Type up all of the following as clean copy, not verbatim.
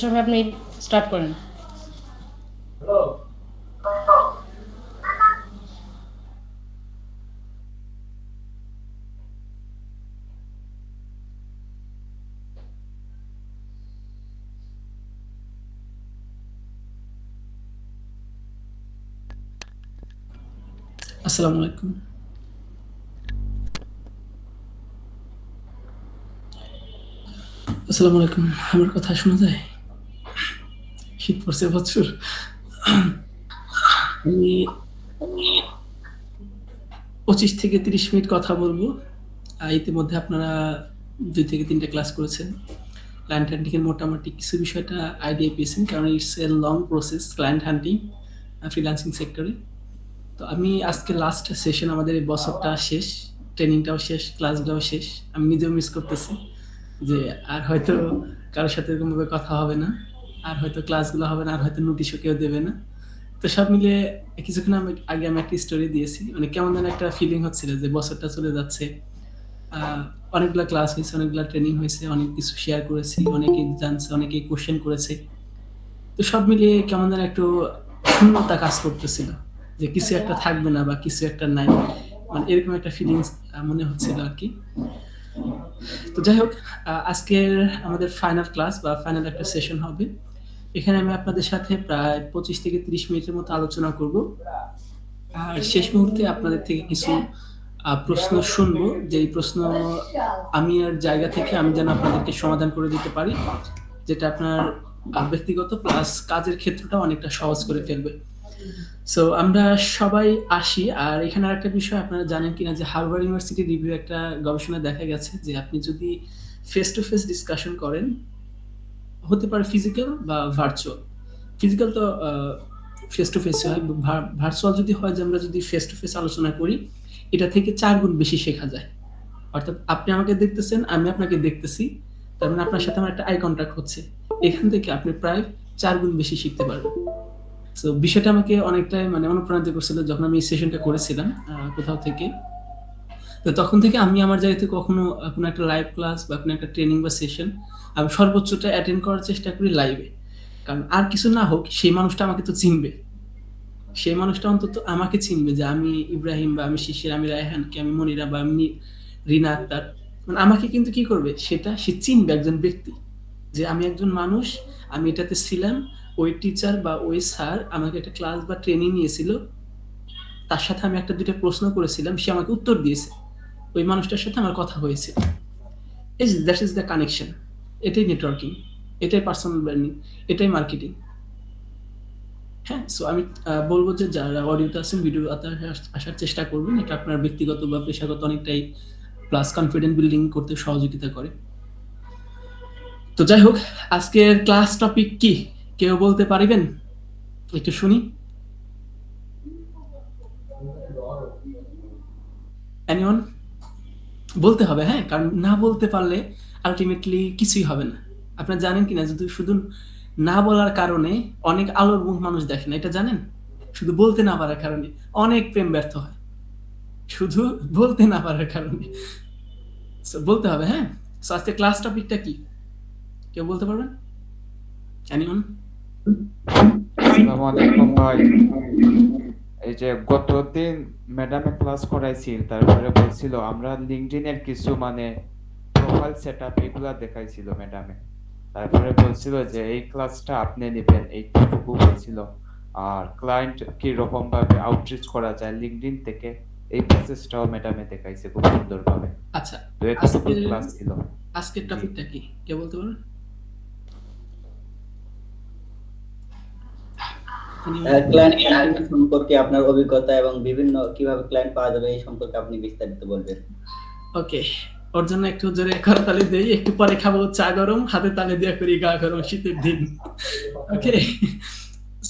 সময় আপনি স্টার্ট করেন। আসসালামু আলাইকুম। আসসালামু আলাইকুম। আমার কথা শোনা যায়? শীত পড়ছে প্রচুর। আমি ২৫ থেকে ৩০ মিনিট কথা বলবো। ইতিমধ্যে আপনারা ২ থেকে ৩ টা ক্লাস করেছেন। ক্লায়েন্ট হান্টিং এর মোটামুটি কিছু বিষয়টা আইডিয়া পেয়েছেন। কারণ it's a long process client hunting freelancing সেক্টরে। তো আমি আজকে লাস্ট সেশন আমাদের এই বছরটা শেষ। ট্রেনিংটাও শেষ, ক্লাসগুলোও শেষ। আমি নিজেও মিস করতেছি যে আর হয়তো কারো সাথে এরকমভাবে কথা হবে না। আর হয়তো ক্লাসগুলো হবে না, আর হয়তো নোটিশও কেউ দেবে না। তো সব মিলিয়ে কিছুক্ষণ আগে আমি একটা স্টোরি দিয়েছি। মানে কেমন যেন একটা ফিলিং হচ্ছিল যে বছরটা চলে যাচ্ছে। আ অনেকগুলা ক্লাস হইছে, অনেকগুলা ট্রেনিং হইছে, অনেক কিছু শেয়ার করেছি, অনেকেই জানছে, অনেকেই কোয়েশ্চেন করেছে। তো সব মিলিয়ে কেমন যেন একটু শূন্যতা কাজ করতেছিল। যে কিছু একটা থাকবে না বা কিছু একটা নাই। মানে এরকম একটা ফিলিংস মনে হচ্ছিল আরকি। তো যাই হোক, আজকের আমাদের ফাইনাল ক্লাস বা ফাইনাল একটা সেশন হবে। এখানে আমি আপনাদের সাথে প্রায় ২৫ থেকে ৩০ মিনিটের মতো আলোচনা করব। আর শেষ মুহূর্তে আপনাদের থেকে কিছু প্রশ্ন শুনবো, যেই প্রশ্ন আমি আর জায়গা থেকে আমি যেন আপনাদেরকে সমাধান করে দিতে পারি, যেটা আপনার ব্যক্তিগত প্লাস কাজের ক্ষেত্রটা অনেকটা সহজ করে ফেলবে। সো আমরা সবাই আসি। আর এখানে আরেকটা বিষয় আপনারা জানেন কিনা যে হার্ভার্ড ইউনিভার্সিটি রিভিউ একটা গবেষণায় দেখা গেছে যে আপনি যদি ফেস টু ফেস ডিসকাশন করেন, হতে পারে ফিজিক্যাল বা ভার্চুয়াল। ফিজিক্যাল তো ফেস টু ফেস হয়। ভার্চুয়াল যদি হয় যে আমরা যদি ফেস টু ফেস আলোচনা করি, এটা থেকে ৪ গুণ বেশি শেখা যায়। অর্থাৎ আপনি আমাকে দেখতেছেন, আমি আপনাকে দেখতেছি। তার মানে আপনার সাথে আমার একটা আই কনট্যাক্ট হচ্ছে। এখান থেকে আপনি প্রায় ৪ গুণ বেশি শিখতে পারবেন। সো বিষয়টা আমাকে অনেকটাই মানে অনুপ্রাণিত করছিল যখন আমি এই সেশনটা করেছিলাম কোথাও থেকে। তো তখন থেকে আমি আমার জায়গা থেকে কখনো কোনো একটা লাইভ ক্লাস বা কোনো একটা ট্রেনিং বা সেশন আমি সর্বোচ্চটা অ্যাটেন্ড করার চেষ্টা করি লাইভে। কারণ আর কিছু না হোক সেই মানুষটা আমাকে তো চিনবে। সেই মানুষটা অন্তত আমাকে চিনবে যে আমি ইব্রাহিম বা আমি শিশির, আমি রায়হানকে, আমি মনিরা বা আমি রিনা আক্তার। মানে আমাকে কিন্তু কি করবে সেটা সে চিনবে একজন ব্যক্তি। যে আমি একজন মানুষ, আমি এটাতে ছিলাম, ওই টিচার বা ওই স্যার আমাকে একটা ক্লাস বা ট্রেনিং নিয়েছিল। তার সাথে আমি ১ টা ২ টা প্রশ্ন করেছিলাম, সে আমাকে উত্তর দিয়েছে। ওই মানুষটার সাথে আমার কথা হয়েছে। That is the connection. এটাই নেটওয়ার্কিং, এটাই পার্সোনাল ব্র্যান্ডিং, এটাই মার্কেটিং। হ্যাঁ? সো আমি বলব যে যারা অডিওতে আছেন ভিডিওতে আসার চেষ্টা করবেন। এটা আপনার ব্যক্তিগত বা পেশাগত অনেকটাই প্লাস কনফিডেন্ট বিল্ডিং করতে সহযোগিতা করে। তো যাই হোক, আজকের ক্লাস টপিক কি? কেউ বলতে পারিবেন? একটু শুনি। এনিওন? বলতে হবে, হ্যাঁ? কারণ না বলতে পারলে আল্টিমেটলি কিছুই হবে না। আপনারা জানেন কিনা যদি শুধু না বলার কারণে অনেক আলোর মুখ মানুষ দেখে না। এটা জানেন? শুধু বলতে না পারার কারণে অনেক প্রেম ব্যর্থ হয়। শুধু বলতে না পারার কারণে। সো বলতে হবে, হ্যাঁ? সো আজকে ক্লাস টপিকটা কি? কেউ বলতে পারবেন? এনিওন? আসসালামু আলাইকুম ভাই। এই যে গতদিন ম্যাডামে ক্লাস করাইছি, তারপরে বলছিল আমরা লিঙ্কডইনের কিছু মানে প্রোফাইল সেটআপ এগুলা দেখাইছিল ম্যাডামে। তারপরে বলছিল যে এই ক্লাসটা আপনি নেবেন, এইটুকু বলছিল। আর ক্লায়েন্ট কি রকম ভাবে আউটরিচ করা যায় লিঙ্কডইন থেকে, এই প্রসেসটাও ম্যাডামে দেখাইছে খুব সুন্দরভাবে। আচ্ছা, তো এতটুকু আজকের ক্লাস ছিল। আজকের জি। টপিকটা কি? কেউ বলতে পারবেন? এনিওন? ক্লায়েন্ট হান্টিং সম্পর্কে আপনার অভিজ্ঞতা এবং বিভিন্ন কিভাবে ক্লায়েন্ট পাওয়া যাবে এই সম্পর্কে আপনি বিস্তারিত বলবেন। ওকে। ওর জন্য একটু জোরে করতালি দেই। একটু পরে খাবো চা গরম, হাতে তালি দিয়া করি গা গরম শীতের দিন। ওকে?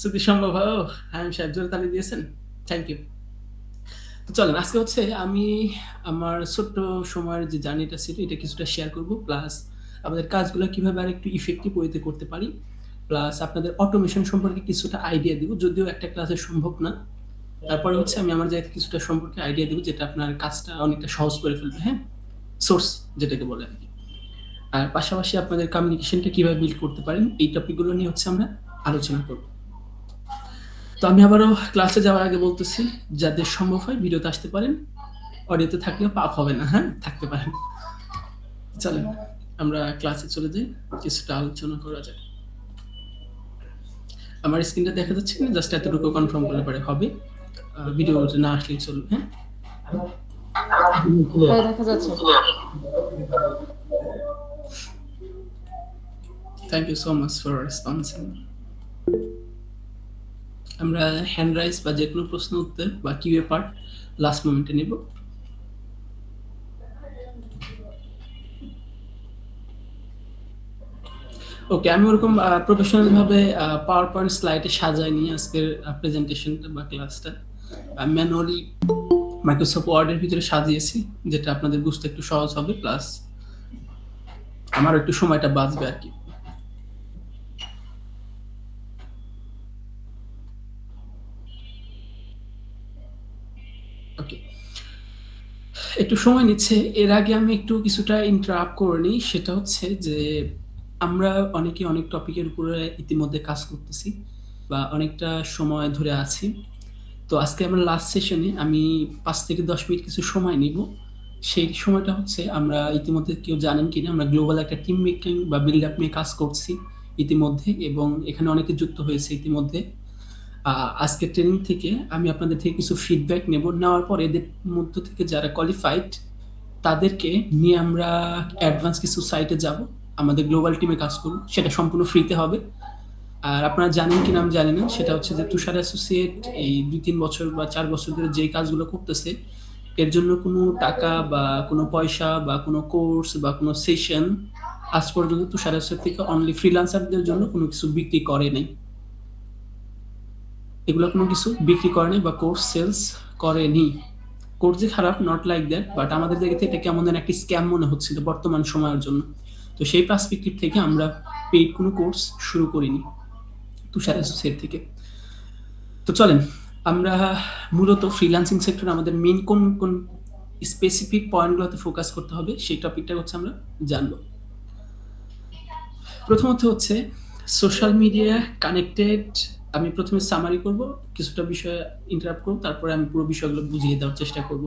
যদি সম্ভব হয়, ওহ! হায়িম সাহেব জোরে তালি দিয়েছেন? Thank you. তো চলেন আজকে হচ্ছে আমি আমার ছোট্ট সময়ের যে জার্নিটা ছিল এটা কিছুটা শেয়ার করব। প্লাস আমাদের কাজগুলো কিভাবে আরেকটু ইফেক্টিভ ওয়েতে করতে পারি। প্লাস আপনাদের অটোমেশন সম্পর্কে কিছুটা আইডিয়া দিব। যদিও একটা ক্লাসে সম্ভব না। তারপরে হচ্ছে আমি আমার জায়গা থেকে কিছুটা সম্পর্কে আইডিয়া দিব যেটা আপনার কাজটা অনেকটা সহজ করে ফেলবে, হ্যাঁ? সোর্স যেটাকে বলে আরকি। আর পাশাপাশি আপনাদের কমিউনিকেশনটা কিভাবে বিল্ড করতে পারেন এই টপিকগুলো নিয়ে হচ্ছে আমরা আলোচনা করব। তো আমি আবারও ক্লাসে যাওয়ার আগে বলতেছি, যাদের সম্ভব হয় ভিডিওতে আসতে পারেন, অডিওতে থাকলেও পাপ হবে না, হ্যাঁ থাকতে পারেন। চলেন আমরা ক্লাসে চলে যাই, কিছুটা আলোচনা করা যায়। আমার স্ক্রিনটা দেখা যাচ্ছে কিনা জাস্ট এতটুকু কনফার্ম করলে পারে হবে, ভিডিওতে না আসলেই চলবে। হ্যাঁ হ্যাঁ, দেখা যাচ্ছে। Thank you so much for responding. আমরা হ্যান্ড রাইজ বা যে কোনো প্রশ্ন উত্তর বা কিউএ পার্ট লাস্ট মোমেন্টে নেব। ওকে, আমি ওরকম প্রফেশনাল ভাবে পাওয়ার পয়েন্ট স্লাইডে সাজাইনি আজকের প্রেজেন্টেশনটা বা ক্লাসটা। ম্যানুয়ালি মাইক্রোসফট ওয়ার্ডের ভিতরে সাজিয়েছি, যেটা আপনাদের বুঝতে একটু সহজ হবে, প্লাস আমার একটু সময়টা বাঁচবে আর কি। ওকে, একটু সময় নিচ্ছে। এর আগে আমি একটু কিছুটা ইন্টারাপ্ট করে নিই, সেটা হচ্ছে যে আমরা অনেকে অনেক টপিকের উপরে ইতিমধ্যে কাজ করতেছি বা অনেকটা সময় ধরে আছি। তো আজকে আমরা লাস্ট সেশনে আমি 5 থেকে 10 মিনিট কিছু সময় নিব। সেই সময়টা হচ্ছে, আমরা ইতিমধ্যে কেউ জানেন কিনা, আমরা গ্লোবাল একটা টিম মেকিং বা বিল্ড আপ নিয়ে কাজ করছি ইতিমধ্যে, এবং এখানে অনেকে যুক্ত হয়েছে ইতিমধ্যে। আজকের ট্রেনিং থেকে আমি আপনাদের থেকে কিছু ফিডব্যাক নেব, নেওয়ার পর এদের মধ্য থেকে যারা কোয়ালিফাইড তাদেরকে নিয়ে আমরা অ্যাডভান্স কিছু সাইটে যাব, আমাদের গ্লোবাল টিমে কাজ করব, সেটা সম্পূর্ণ ফ্রিতে হবে। আর আপনারা জানেন কিনা আমি জানি না, সেটা হচ্ছে যে তুষার অ্যাসোসিয়েট এই 2-3 বছর বা 4 বছর ধরে যে কাজগুলো করতেছে, এর জন্য কোনো টাকা বা কোনো পয়সা বা কোনো কোর্স বা কোনো সেশন আজ পর্যন্ত তুষার অ্যাসোসিয়েট থেকে অনলি ফ্রিল্যান্সারদের জন্য কোনো কিছু বিক্রি করে নাই। এগুলো কোনো কিছু বিক্রি করে নাই বা কোর্স সেলস করেনি। কোর্স যে খারাপ, নট লাইক দ্যাট, বাট আমাদের জায়গা থেকে এটা কেমন যেন একটা স্ক্যাম মনে হচ্ছিল বর্তমান সময়ের জন্য। তো সেই পার্সপেক্টিভ থেকে আমরা পেইড কোনো কোর্স শুরু করিনি তুষার অ্যাসোসিয়েট থেকে। তো চলেন আমরা মূলত ফ্রিল্যান্সিং সেক্টরে আমাদের মেইন কোন কোন স্পেসিফিক পয়েন্টগুলোতে ফোকাস করতে হবে সেই টপিকটা হচ্ছে আমরা জানবো। প্রথমত হচ্ছে সোশ্যাল মিডিয়া কানেক্টেড। আমি প্রথমে সামারি করব, কিছুটা বিষয় ইন্টারাপ্ট করব, তারপরে আমি পুরো বিষয়গুলো বুঝিয়ে দেওয়ার চেষ্টা করব।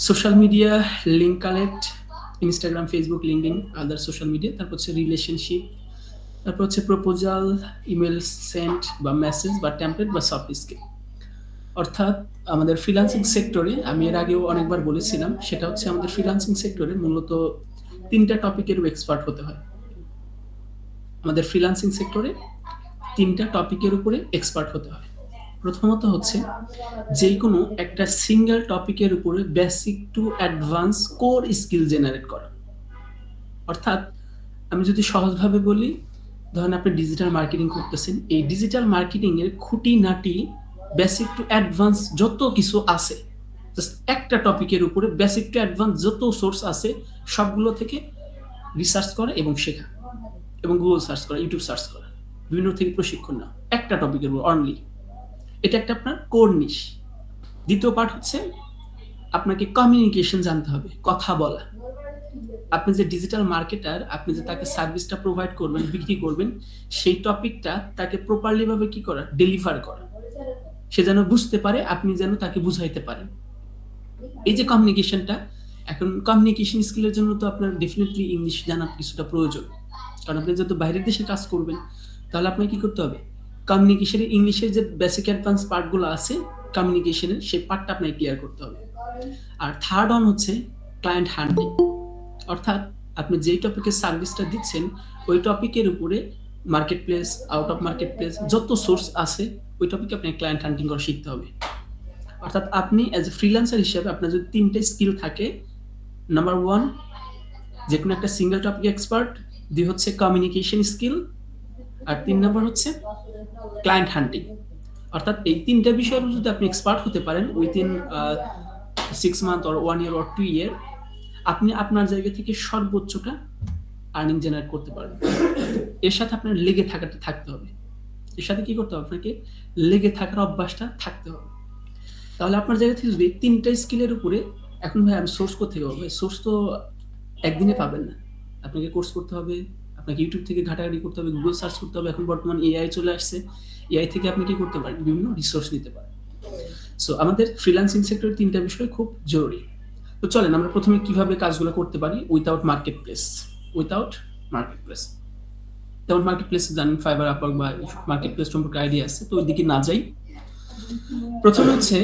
Social media link collect, Instagram, Facebook, LinkedIn, আদার সোশ্যাল মিডিয়া। তারপর হচ্ছে রিলেশনশিপ, তারপর হচ্ছে প্রপোজাল, ইমেল সেন্ড বা মেসেজ বা টেমপ্লেট বা সফট স্কিল। অর্থাৎ আমাদের ফ্রিল্যান্সিং সেক্টরে, আমি এর আগেও অনেকবার বলেছিলাম, সেটা হচ্ছে আমাদের ফ্রিল্যান্সিং সেক্টরে মূলত 3টা টপিকের এক্সপার্ট হতে হয়। আমাদের ফ্রিল্যান্সিং সেক্টরে 3টা টপিকের উপরে এক্সপার্ট হতে হয়। প্রথমত হচ্ছে যে কোনো একটা সিঙ্গেল টপিকের উপরে basic to advance core skill generate করা। অর্থাৎ আমি যদি সহজভাবে বলি, ধরেন আপনি ডিজিটাল মার্কেটিং করতেছেন, এই ডিজিটাল মার্কেটিং এর খুঁটিনাটি বেসিক টু অ্যাডভান্স যত কিছু আছে, জাস্ট একটা টপিকের উপরে বেসিক টু অ্যাডভান্স যত সোর্স আছে সবগুলো থেকে রিসার্চ করা এবং শেখা, এবং গুগল সার্চ করা, ইউটিউব সার্চ করা, বিভিন্ন থেকে প্রশিক্ষণ নেওয়া একটা টপিকের উপর অনলি। এটা একটা আপনার কোর নিশ। দ্বিতীয় পার্ট হচ্ছে আপনাকে কমিউনিকেশন জানতে হবে, কথা বলা। আপনি যে ডিজিটাল মার্কেটার, আপনি যে তাকে সার্ভিসটা প্রোভাইড করবেন, বিক্রি করবেন, সেই টপিকটা তাকে প্রপারলি ভাবে কি করা, ডেলিভার করা, সে যেন বুঝতে পারে, আপনি যেন তাকে বুঝাইতে পারেন। এই যে কমিউনিকেশনটা, এখন কমিউনিকেশন স্কিলের জন্য তো আপনার ডেফিনেটলি ইংলিশ জানা কিছুটা প্রয়োজন, কারণ আপনি যত বাইরের দেশে কাজ করবেন, তাহলে আপনাকে কি করতে হবে, কমিউনিকেশনের ইংলিশের যে বেসিক অ্যাডভান্স পার্টগুলো আছে কমিউনিকেশনের, সেই পার্টটা আপনাকে ক্লিয়ার করতে হবে। আর থার্ড অন হচ্ছে ক্লায়েন্ট হান্টিং। অর্থাৎ আপনি যেই টপিকের সার্ভিসটা দিচ্ছেন, ওই টপিকের উপরে market place, out of market place যত সোর্স আছে, ওই টপিকে আপনি ক্লায়েন্ট হান্টিং করা শিখতে হবে। অর্থাৎ আপনি অ্যাজ এ ফ্রিল্যান্সার হিসেবে আপনার যদি 3টে স্কিল থাকে, নাম্বার 1 যে কোনো একটা সিঙ্গেল টপিক এক্সপার্ট, 2 হচ্ছে কমিউনিকেশন স্কিল, আর 3 নাম্বার হচ্ছে ক্লায়েন্ট হান্টিং। অর্থাৎ এই 3টা বিষয়ের যদি আপনি এক্সপার্ট হতে পারেন within 6 month or 1 year or 2 ইয়ার, আপনি আপনার জায়গা থেকে সর্বোচ্চটা আর্নিং জেনারেট করতে পারবেন। এর সাথে আপনার লেগে থাকতে হবে। এর সাথে কি করতে হবে, আপনাকে লেগে থাকার অভ্যাসটা থাকতে হবে। তাহলে আপনার জায়গা থেকে যদি 3টা স্কিলের উপরে, এখন ভাই আমি সোর্স কোথা থেকে পাবো? সোর্স তো একদিনে পাবেন না। আপনাকে কোর্স করতে হবে, আপনাকে YouTube থেকে ঘাটাঘাটি করতে হবে, Google সার্চ করতে হবে। এখন বর্তমান AI চলে আসছে। AI থেকে আপনি কি করতে পারেন? বিভিন্ন রিসোর্স নিতে পারেন। সো আমাদের ফ্রিল্যান্সিং সেক্টরে ৩ টা বিষয় খুব জরুরি। তো চলেন আমরা ১ম এ কিভাবে কাজগুলো করতে পারি উইথআউট মার্কেটপ্লেস। Without marketplace. যেমন মার্কেটপ্লেস জানেন Fiverr, Upwork বা মার্কেটপ্লেস সম্পর্কে আইডিয়া আছে। তো ওইদিকে না যাই। ১ম হচ্ছে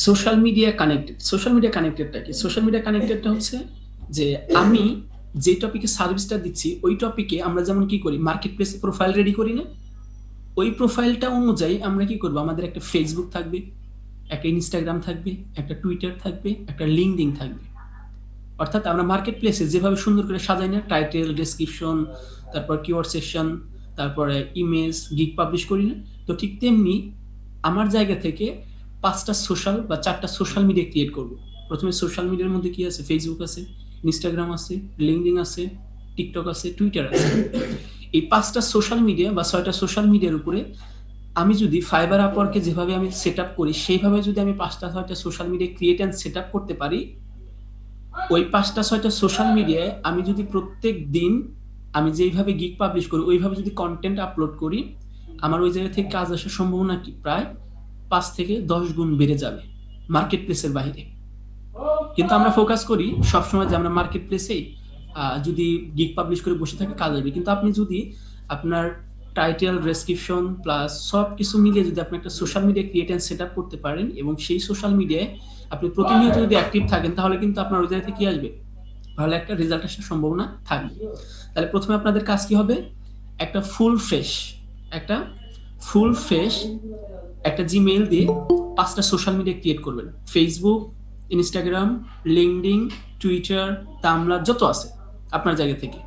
social media connected. Social media কানেক্টেডটা কি? সোশ্যাল মিডিয়া কানেক্টেডটা হচ্ছে যে আমি যে টপিকে সার্ভিসটা দিচ্ছি ওই টপিকে আমরা যেমন কি করি মার্কেটপ্লেসে প্রোফাইল রেডি করি না? ওই প্রোফাইলটা অনুযায়ী আমরা কি করব? আমাদের একটা Facebook থাকবে, একটা Instagram থাকবে, একটা Twitter থাকবে, একটা LinkedIn থাকবে। অর্থাৎ আমরা মার্কেটপ্লেসে যেভাবে সুন্দর করে সাজাই না টাইটেল, ডেসক্রিপশন, তারপর কিওয়ার্ড সেকশন, তারপরে ইমেজ, গিগ পাবলিশ করি না? তো ঠিক তেমনি আমার জায়গা থেকে ৫ টা সোশ্যাল বা ৪ টা সোশ্যাল মিডিয়া ক্রিয়েট করব। ১ম এ সোশ্যাল মিডিয়ার মধ্যে কি আছে? Facebook আছে, Instagram আছে, LinkedIn আছে, TikTok আছে, Twitter আছে। এই ৫ টা সোশ্যাল মিডিয়া বা ৬ টা সোশ্যাল মিডিয়ার উপরে আমি যদি Fiverr, Upwork এ যেভাবে আমি সেটআপ করি সেইভাবে যদি আমি ৫ টা ৬ টা social media create and setup করতে পারি, ওই ৫ টা ৬ টা সোশ্যাল মিডিয়ায় আমি যদি প্রত্যেকদিন আমি যেইভাবে গিগ পাবলিশ করি ওইভাবে যদি কনটেন্ট আপলোড করি, আমার ওই জায়গা থেকে কাজ আসার সম্ভাবনা কি প্রায় ৫ থেকে ১০ গুণ বেড়ে যাবে মার্কেটপ্লেসের বাহিরে। কিন্তু আমরা ফোকাস করি সবসময় যে আমরা মার্কেটপ্লেসেই যদি গিগ পাবলিশ করে বসে থাকি কাজ হবে। কিন্তু আপনি যদি আপনার টাইটেল, ডেসক্রিপশন প্লাস সবকিছু মিলিয়ে যদি আপনি একটা social media create and setup করতে পারেন এবং সেই সোশ্যাল মিডিয়ায় আপনি প্রতিনিয়ত যদি অ্যাক্টিভ থাকেন তাহলে কিন্তু আপনার ওই জায়গা থেকে কি আসবে? ভালো একটা রেজাল্ট আসার সম্ভাবনা থাকবে। তাহলে ১ম এ আপনাদের কাজ কি হবে? একটা একটা ফুল ফ্রেশ একটা Gmail দিয়ে ৫ টা সোশ্যাল মিডিয়া ক্রিয়েট করবেন। Facebook, Instagram, LinkedIn, Twitter, Tumblr যত আছে আপনার জায়গা থেকে।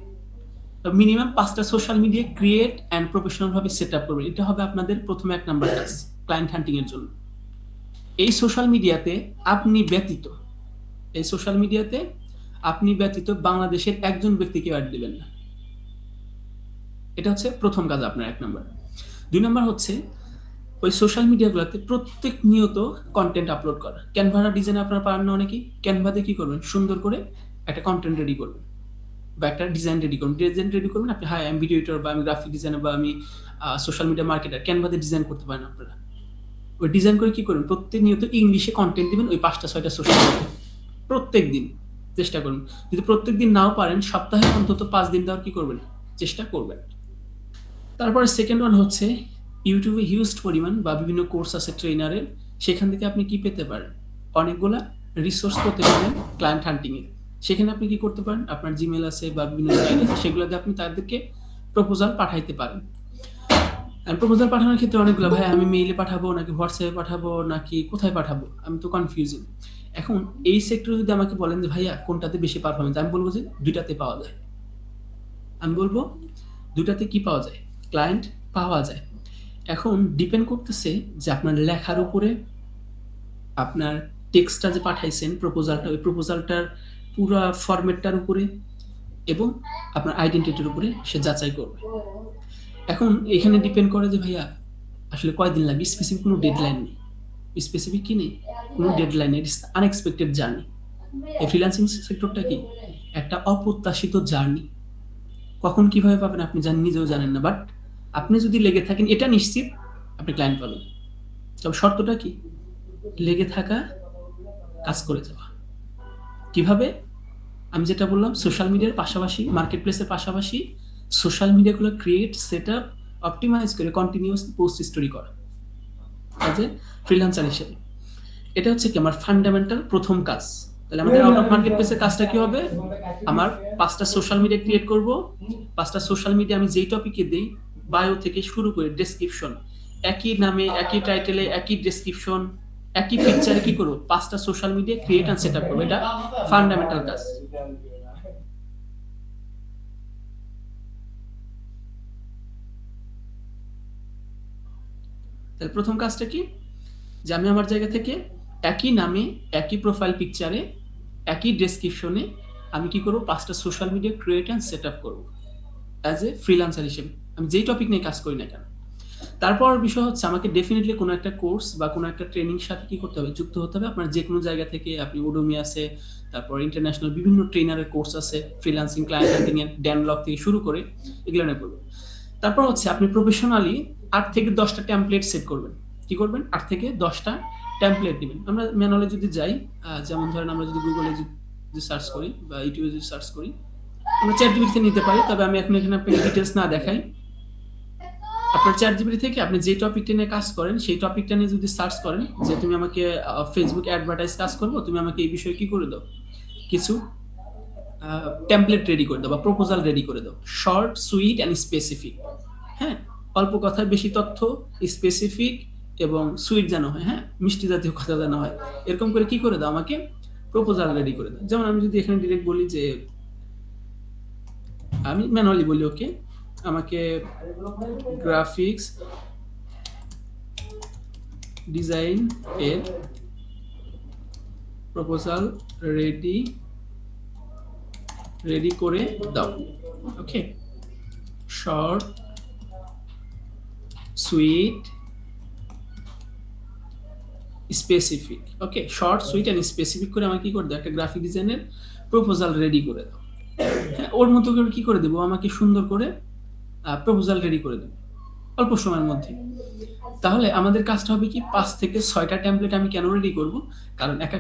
মিনিমাম ৫ টা social media create and professional ভাবে সেটআপ করবেন। এটা হবে আপনাদের ১ম ১ নাম্বার কাজ ক্লায়েন্ট হান্টিং এর জন্য। এই সোশ্যাল মিডিয়াতে আপনি ব্যতীত এই সোশ্যাল মিডিয়াতে আপনি ব্যতীত বাংলাদেশের একজন ব্যক্তিকে অ্যাড দিবেন না। এটা হচ্ছে ১ম কাজ আপনার ১ নাম্বার। ২ নাম্বার হচ্ছে ওই সোশ্যাল মিডিয়াগুলোতে প্রত্যেক নিয়ত কনটেন্ট আপলোড করা। Canva ডিজাইন আপনারা পারেন না অনেকেই? Canva তে কি করবেন? সুন্দর করে একটা কনটেন্ট রেডি করবেন বা একটা ডিজাইন রেডি করবেন। ডিজাইন রেডি করবেন আপনি আমি ভিডিও এডিটর বা আমি গ্রাফিক ডিজাইনার বা আমি সোশ্যাল মিডিয়া মার্কেটার। Canva তে ডিজাইন করতে পারেন আপনারা। ওই ডিজাইন করে কি করবেন? প্রতিনিয়ত ইংলিশে কনটেন্ট দিবেন ওই ৫ টা ৬ টা সোশ্যাল মিডিয়ায়। প্রত্যেকদিন চেষ্টা করুন। যদি প্রত্যেকদিন নাও পারেন সপ্তাহে অন্তত ৫ দিন দেওয়ার কি করবেন? চেষ্টা করবেন। তারপরে সেকেন্ড ওয়ান হচ্ছে YouTube এ হিউজ পরিমাণ বা বিভিন্ন কোর্স আছে ট্রেনারের। সেখান থেকে আপনি কি পেতে পারেন? অনেকগুলা রিসোর্স পেতে পারেন ক্লায়েন্ট হান্টিং এর। সেখানে আপনি কি করতে পারেন? আপনার Gmail আছে বা বিভিন্ন সাইট আছে সেগুলোতে আপনি তাদেরকে প্রপোজাল পাঠাইতে পারেন। প্রপোজাল পাঠানোর ক্ষেত্রে অনেকগুলো ভাই আমি মেইলে পাঠাবো নাকি হোয়াটসঅ্যাপে পাঠাবো নাকি কোথায় পাঠাবো? আমি তো কনফিউজিং। এখন এই সেক্টরে যদি আমাকে বলেন যে ভাইয়া কোনটাতে বেশি পারফরম্যান্স? আমি বলব যে ২ টাতে পাওয়া যায়। আমি বলব ২ টাতে কি পাওয়া যায়? ক্লায়েন্ট পাওয়া যায়। এখন ডিপেন্ড করতেছে যে আপনার লেখার উপরে, আপনার টেক্সটটা যে পাঠাইছেন প্রপোজালটা, ওই প্রপোজালটার পুরা ফরম্যাটটার উপরে এবং আপনার আইডেন্টিটির উপরে সে যাচাই করবে। এখন এখানে ডিপেন্ড করে যে ভাইয়া আসলে কয়দিন লাগবে? স্পেসিফিক কোনো ডেডলাইন নেই। স্পেসিফিক কি নেই? কোনো ডেডলাইন নেই। It's unexpected journey. এই ফ্রিল্যান্সিং সেক্টরটা কি? একটা অপ্রত্যাশিত জার্নি। কখন কিভাবে পাবেন আপনি নিজেও জানেন না। বাট আপনি যদি লেগে থাকেন এটা নিশ্চিত আপনি ক্লায়েন্ট পাবেন। তবে শর্তটা কি? লেগে থাকা, কাজ করে যাওয়া। কিভাবে? আমি যেটা বললাম সোশ্যাল মিডিয়ার পাশাপাশি মার্কেটপ্লেসের পাশাপাশি সোশ্যাল মিডিয়াগুলো ক্রিয়েট, সেটআপ, অপটিমাইজ করে কন্টিনিউয়াস পোস্ট স্টোরি করা অ্যাজ এ ফ্রিল্যান্সার হিসেবে। এটা হচ্ছে কি আমার ফান্ডামেন্টাল ১ম কাজ। তাহলে আমাদের আউট অফ মার্কেটপ্লেসের কাজটা কি হবে? আমার ৫ টা সোশ্যাল মিডিয়া ক্রিয়েট করব। ৫ টা সোশ্যাল মিডিয়া আমি যেই টপিকে দেই বায়ো থেকে শুরু করে ডেসক্রিপশন, একই নামে একই টাইটেলে একই ডেসক্রিপশন একই পিকচারে কি করব? ৫ টা social media create and setup করব। এটা ফান্ডামেন্টাল কাজ। তাহলে ১ম কাজটা কি? যে আমি আমার জায়গা থেকে একই নামে একই প্রোফাইল পিকচারে একই ডেসক্রিপশনে আমি কি করব? ৫ টা social media create and setup করব অ্যাজ এ ফ্রিল্যান্সার হিসেবে। আমি যেই টপিক নিয়ে কাজ করি না কেন। তারপর বিষয় হচ্ছে আমাকে ডেফিনিটলি কোনো একটা কোর্স বা কোনো একটা ট্রেনিং সাথে কি করতে হবে, যুক্ত হতে হবে। আপনার যে কোনো জায়গা থেকে আপনি Udemy আছে, তারপর ইন্টারন্যাশনাল বিভিন্ন ট্রেনারের কোর্স আছে, ফ্রিল্যান্সিং, ক্লায়েন্ট হান্টিং এর, ড্যানলগ থেকে শুরু করে এগুলো নিয়ে পড়বেন। তারপর হচ্ছে আপনি প্রফেশনালি 8 থেকে 10টা টেমপ্লেট সেট করবেন। কি করবেন? 8 থেকে 10টা টেমপ্লেট নেবেন। আমরা ম্যানুয়ালি যদি যাই, যেমন ধরেন আমরা যদি গুগলে যদি সার্চ করি বা ইউটিউবে যদি সার্চ করি, আমরা ChatGPT থেকে নিতে পারি। তবে আমি এখন এখানে আপনাকে ডিটেলস না দেখাই। আপনার ChatGPT থেকে আপনি যে টপিকটা নিয়ে কাজ করেন সেই টপিকটা নিয়ে যদি সার্চ করেন যে তুমি আমাকে ফেসবুক অ্যাডভার্টাইজ কাজ করবো, তুমি আমাকে এই বিষয়ে কি করে দাও, কিছু টেমপ্লেট রেডি করে দাও বা প্রপোজাল রেডি করে দাও, শর্ট, সুইট অ্যান্ড স্পেসিফিক। হ্যাঁ, অল্প কথায় বেশি তথ্য, স্পেসিফিক এবং সুইট যেন হয়, হ্যাঁ, মিষ্টি জাতীয় কথা যেন হয়, এরকম করে কি করে দাও, আমাকে প্রপোজাল রেডি করে দাও। যেমন আমি যদি এখানে ডিরেক্ট বলি যে, আমি ম্যানুয়ালি বলি ওকে, আমাকে গ্রাফিক্স ডিজাইন এর প্রপোজাল রেডি করে দাও। Okay, short, sweet, specific. Okay, short, sweet and specific করে আমাকে কি করে দাও, একটা গ্রাফিক ডিজাইনের প্রপোজাল রেডি করে দাও। হ্যাঁ, ওর মতো করে কি করে দেবো, আমাকে সুন্দর করে প্রপোজাল রেডি করে দেবো অল্প সময়ের মধ্যে। তাহলে আমাদের কাজটা হবে কি, 5 থেকে 6টা টেমপ্লেট আমি কেন রেডি করব, কারণ এক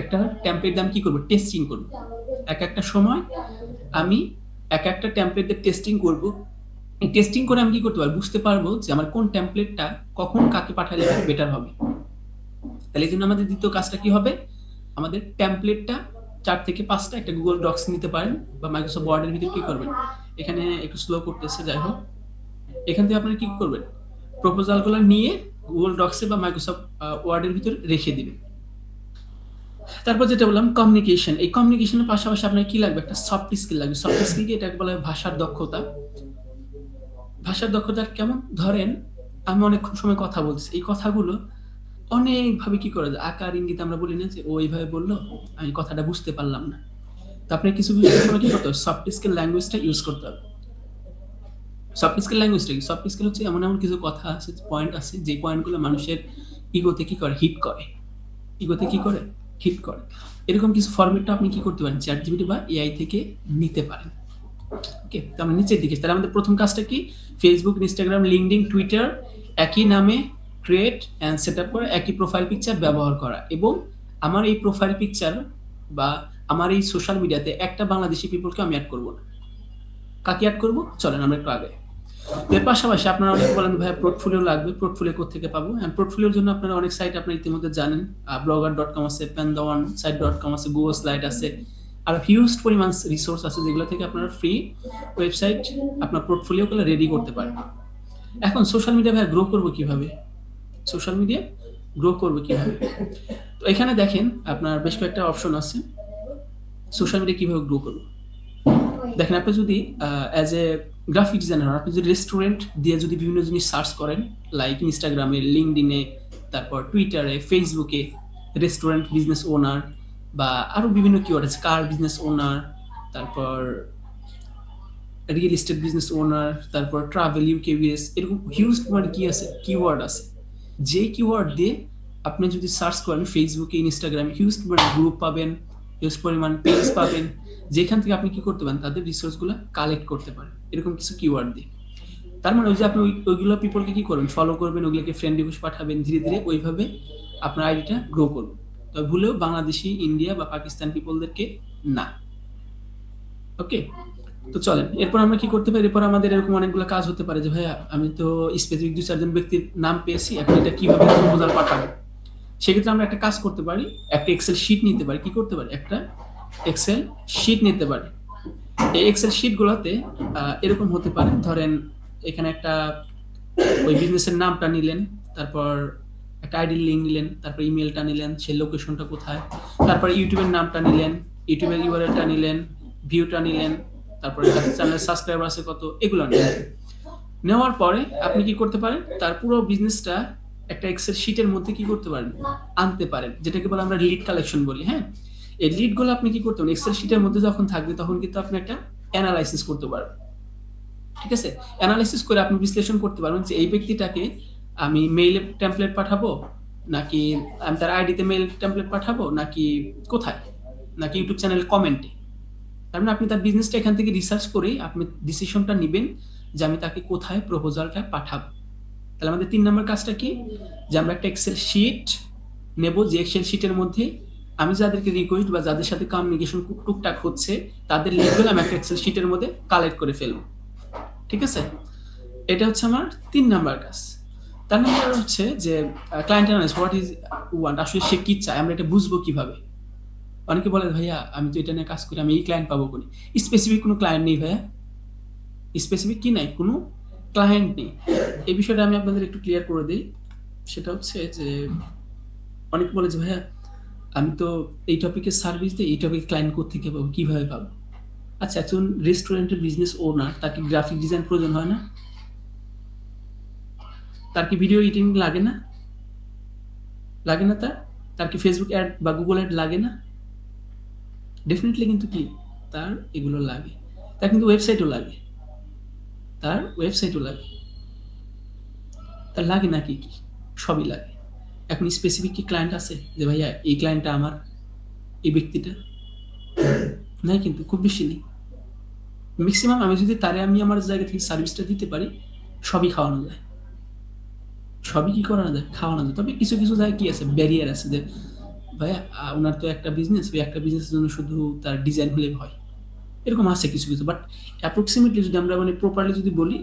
একটা টেমপ্লেট আমি কি করব, টেস্টিং করব। এক একটা সময় আমি এক একটা টেমপ্লেটের টেস্টিং করব। এই টেস্টিং করে আমি কি করতে পারবো, বুঝতে পারবো যে আমার কোন টেমপ্লেটটা কখন কাকে পাঠালে বেটার হবে। তাহলে এই জন্য আমাদের দ্বিতীয় কাজটা কি হবে, আমাদের টেমপ্লেটটা 4 থেকে 5টা একটা গুগল ডক্স নিতে পারেন বা মাইক্রোসফট ওয়ার্ডের ভিতরে কি করবেন, এখানে একটু স্লো করতেছে, যাই হোক, এখান থেকে আপনারা কি করবেন, প্রপোজালগুলো নিয়ে গুগল ডক্সে বা মাইক্রোসফট ওয়ার্ডের ভিতরে রেখে দিবেন। তারপর যেটা বললাম কমিউনিকেশন, এই কমিউনিকেশনের পাশাপাশি আপনার কি লাগবে, একটা সফট স্কিল লাগবে। সফট স্কিল কি, এটাকে বলা হয় ভাষার দক্ষতা। ভাষার দক্ষতা কেমন, ধরেন আমি অনেকক্ষণ সময় কথা বলছি, এই কথাগুলো অনেকভাবে কি করা যায়, আকার ইঙ্গিত আমরা বলি না যে ও এইভাবে বললো, আমি কথাটা বুঝতে পারলাম না। তো আপনি কিছু বিষয়ের সময় কি করতে হবে, সফট স্কিল ল্যাঙ্গুয়েজটা ইউজ করতে হবে। সফট স্কিল ল্যাঙ্গুয়েজটা কি, সফট স্কিল হচ্ছে এমন এমন কিছু কথা আছে, পয়েন্ট আছে, যে পয়েন্টগুলো মানুষের ইগোতে কি করে, হিট করে, ইগোতে কি করে, হিট করে। এরকম কিছু ফরম্যাটটা আপনি কি করতে পারেন, ChatGPT বা AI থেকে নিতে পারেন। ওকে, তো আমরা নিচের দিকে, তাহলে আমাদের প্রথম কাজটা কি, ফেসবুক, ইনস্টাগ্রাম, লিঙ্কডইন, টুইটার একই নামে ক্রিয়েট অ্যান্ড সেট আপ করা, একই প্রোফাইল পিকচার ব্যবহার করা, এবং আমার এই প্রোফাইল পিকচার বা আমার এই সোশ্যাল মিডিয়াতে একটা বাংলাদেশি পিপলকে আমি অ্যাড করবো না। কাকে অ্যাড করবো, চলেন আমরা একটু আগে। এর পাশাপাশি আপনারা অনেকে বলেন ভাইয়া পোর্টফোলিও লাগবে, পোর্টফোলিও কোথেকে পাবো। হ্যাঁ, পোর্টফোলিওর জন্য আপনারা অনেক সাইট আপনারা ইতিমধ্যে জানেন, blogger.com আছে, pandaonesite.com আছে, Google Slide আছে, আর হিউজ পরিমাণ রিসোর্স আছে যেগুলো থেকে আপনারা ফ্রি ওয়েবসাইট আপনার পোর্টফোলিওগুলো রেডি করতে পারেন। এখন সোশ্যাল মিডিয়া ভাইয়া গ্রো করবো কিভাবে, সোশ্যাল মিডিয়া গ্রো করবো কিভাবে, তো এখানে দেখেন আপনার বেশ কয়েকটা অপশন আছে, সোশ্যাল মিডিয়া কিভাবে গ্রো করবো। দেখেন, আপনি যদি অ্যাজ এ গ্রাফিক ডিজাইনার, আপনি যদি রেস্টুরেন্ট দিয়ে যদি বিভিন্ন জিনিস সার্চ করেন, লাইক ইনস্টাগ্রামে, লিঙ্কডইনে, তারপর টুইটারে, ফেসবুকে, রেস্টুরেন্ট বিজনেস ওনার বা আরো বিভিন্ন কিওয়ার্ড আছে, কার বিজনেস ওনার, তারপর রিয়েল এস্টেট বিজনেস ওনার, তারপর ট্রাভেল, ইউকেবিএস, এরকম হিউজ পরিমাণ কি আছে, কিওয়ার্ড আছে। যে কিওয়ার্ড দিয়ে আপনি যদি সার্চ করেন ফেসবুকে, ইনস্টাগ্রামে, হিউজ পরিমাণ গ্রুপ পাবেন, হিউজ পরিমাণ পেজ পাবেন, যেখান থেকে আপনি কি করতে পারেন, তাদের রিসোর্সগুলো কালেক্ট করতে পারেন এরকম কিছু কিওয়ার্ড দিয়ে। তার মানে ওই যে আপনি ওইগুলো পিপলকে কি করবেন, ফলো করবেন, ওগুলোকে ফ্রেন্ড রিকোয়েস্ট পাঠাবেন, ধীরে ধীরে ওইভাবে আপনার আইডিটা গ্রো করবে। তবে ভুলেও বাংলাদেশি, ইন্ডিয়া বা পাকিস্তান পিপলদেরকে না। ওকে, তো চলেন এরপর আমরা কি করতে পারি, এরপর আমাদের এরকম অনেকগুলো কাজ হতে পারে যে ভাইয়া আমি তো স্পেসিফিক 2-4 জন ব্যক্তির নাম পেয়েছি, এখন এটা কিভাবে প্রপোজাল পাঠাবো। সেক্ষেত্রে আমরা একটা কাজ করতে পারি, একটা এক্সেল শিট নিতে পারি, কি করতে পারি, একটা এক্সেল শিট নিতে পারি। এই এক্সেল শিটগুলোতে এরকম হতে পারে, ধরেন এখানে একটা ওই বিজনেসের নামটা নিলেন, তারপর একটা আইডির লিঙ্ক নিলেন, তারপর ইমেলটা নিলেন, সেই লোকেশনটা কোথায়, তারপর ইউটিউবের নামটা নিলেন, ইউটিউবের ইউআরএলটা নিলেন, ভিউটা নিলেন, তারপরে চ্যানেলের সাবস্ক্রাইবার আছে কত, এগুলো নিলেন। নেওয়ার পরে আপনি কি করতে পারেন, তার পুরো বিজনেসটা একটা এক্সেল শিটের মধ্যে কি করতে পারেন, আনতে পারেন, যেটাকে বলে আমরা লিড কালেকশন বলি। হ্যাঁ, এই লিডগুলো আপনি কি করতে পারেন, এক্সেল শিটের মধ্যে যখন থাকবে তখন কিন্তু আপনি একটা অ্যানালাইসিস করতে পারবেন। ঠিক আছে? এনালাইসিস করে আপনি বিশ্লেষণ করতে পারবেন যে এই ব্যক্তিটাকে আমি মেইলে টেমপ্লেট পাঠাবো, নাকি আমি তার আইডিতে মেইল টেমপ্লেট পাঠাবো, নাকি কোথায়? নাকি ইউটিউব চ্যানেলে কমেন্টে। তার মানে আপনি তার বিজনেসটা এখান থেকে রিসার্চ করেই আপনি ডিসিশনটা নিবেন যে আমি তাকে কোথায় প্রপোজালটা পাঠাবো। তাহলে আমাদের ৩ নম্বর কাজটা কি? যে আমরা একটা এক্সেল শিট নেব, যে এক্সেল শিটের মধ্যে আমি যাদেরকে রিকোয়েস্ট বা যাদের সাথে কমিউনিকেশন টুকটাক হচ্ছে তাদের লিঙ্কগুলো আমি একটা এক্সেল শিটের মধ্যে কালেক্ট করে ফেলবো। ঠিক আছে? এটা হচ্ছে আমার ৩ নাম্বার কাজ। ৪ নাম্বার হচ্ছে যে client analysis, what is want, আসলে সে কি চায়, আমরা এটা বুঝবো কিভাবে? অনেকে বলে ভাইয়া আমি তো এটা নিয়ে কাজ করি, আমি এই ক্লায়েন্ট পাবো কোনে? স্পেসিফিক কোনো ক্লায়েন্ট নেই ভাইয়া। স্পেসিফিক কি নাই? কোনো ক্লায়েন্ট নেই। এই বিষয়টা আমি আপনাদের একটু ক্লিয়ার করে দেই। সেটা হচ্ছে যে অনেকে বলে যে ভাইয়া আমি তো এই টপিকে সার্ভিস দিই, এই টপিকে ক্লায়েন্ট কোত্থেকে পাবো, কিভাবে পাবো? আচ্ছা, একজন রেস্টুরেন্টের বিজনেস ওনার, তার কি গ্রাফিক ডিজাইন প্রয়োজন হয় না? তার কি ভিডিও এডিটিং লাগে না? লাগে না তার? তার কি ফেসবুক অ্যাড বা গুগল অ্যাড লাগে না? ডেফিনিটলি কিন্তু কি তার এগুলো লাগে। তার কিন্তু ওয়েবসাইটও লাগে। তার ওয়েবসাইটও লাগে। তার লাগে না কি? সবই লাগে। এখন স্পেসিফিক কি ক্লায়েন্ট আছে? যে ভাইয়া এই ক্লায়েন্টটা আমার, এই ব্যক্তিটা? নাই কিন্তু, খুব বেশি নেই। ম্যাক্সিমাম আমি যদি তারে আমি আমার জায়গা থেকে সার্ভিসটা দিতে পারি, সবই খাওয়ানো যায়। সবই কি করানো যায়? খাওয়ানো যায়। তবে কিছু, কিছু জায়গায় কি আছে? ব্যারিয়ার আছে যে ভাইয়া উনার তো একটা বিজনেস, ওই একটা বিজনেসের জন্য শুধু তার ডিজাইন হলেই হয়। এরকম আছে কিছু, কিছু। বাট অ্যাপ্রক্সিমেটলি যদি আমরা মানে প্রপারলি যদি বলি,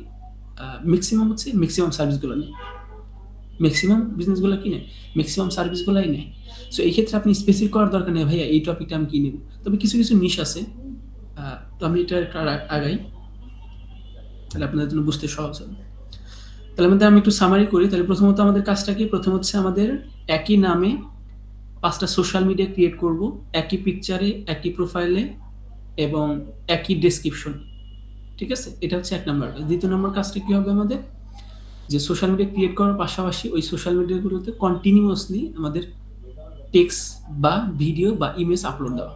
ম্যাক্সিমাম হচ্ছে ম্যাক্সিমাম সার্ভিসগুলো নেয়। ম্যাক্সিমাম বিজনেসগুলো কি নেয়? ম্যাক্সিমাম সার্ভিসগুলাই নেয়। সো এই ক্ষেত্রে আপনি স্পেসিফিক করার দরকার নেই ভাইয়া এই টপিকটা আমি কি নেব। তবে কিছু, কিছু নিশ আছে। তো আমি এটা একটু আগাই। তাহলে আপনাদের জন্য বুঝতে সহজ হবে। তাহলে আমাদের আমি একটু সামারি করি। তাহলে প্রথমত আমাদের কাজটা কি? প্রথম হচ্ছে আমাদের একই নামে ৫টা সোশ্যাল মিডিয়া ক্রিয়েট করব, একই পিকচারে, একই প্রোফাইলে এবং একই ডেসক্রিপশন। ঠিক আছে? এটা হচ্ছে ১ নাম্বার কাজ। ২য় নাম্বার কাজটা কি হবে আমাদের? যে সোশ্যাল মিডিয়া ক্রিয়েট করার পাশাপাশি ওই সোশ্যাল মিডিয়াগুলোতে কন্টিনিউয়াসলি আমাদের টেক্সট বা ভিডিও বা ইমেজ আপলোড দেওয়া।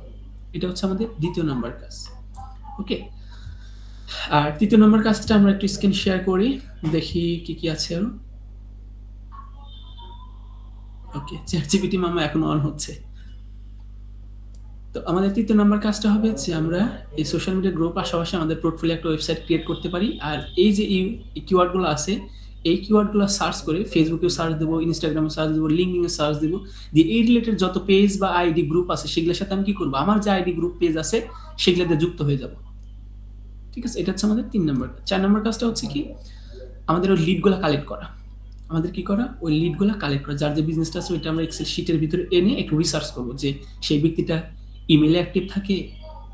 এটা হচ্ছে আমাদের ২য় নাম্বার কাজ। ওকে? আর ৩য় নাম্বার কাজটা আমরা একটু স্ক্রিন শেয়ার করি। দেখি কি, কি আছে আরো। ওকে, ChatGPT মামা এখনো অন হচ্ছে। তো আমাদের ৩য় নাম্বার কাজটা হবে যে আমরা এই সোশ্যাল মিডিয়া গ্রুপ পাশাপাশি আমাদের পোর্টফোলিও একটা ওয়েবসাইট ক্রিয়েট করতে পারি। আর এই যে কিওয়ার্ড গুলো আছে, এই কিওয়ার্ড গুলো সার্চ করে ফেসবুকেও সার্চ দেবো, ইনস্টাগ্রামে সার্চ দেবো, লিঙ্কডইনে সার্চ দেবো, দিয়ে এই রিলেটেড যত পেজ বা আইডি গ্রুপ আছে সেগুলোর সাথে আমি কি করবো? আমার যে আইডি গ্রুপ পেজ আছে সেগুলোতে যুক্ত হয়ে যাব। ঠিক আছে? এটা হচ্ছে আমাদের ৩ নাম্বার কাজ। ৪ নাম্বার কাজটা হচ্ছে কি? আমাদের ওই লিডগুলো কালেক্ট করা। আমাদের কি করা? ওই লিডগুলো কালেক্ট করা। যার যে বিজনেসটা আছে ওইটা আমরা এক্সেল শিটের ভিতরে এনে একটু রিসার্চ করবো যে সেই ব্যক্তিটা ইমেইলে অ্যাক্টিভ থাকে,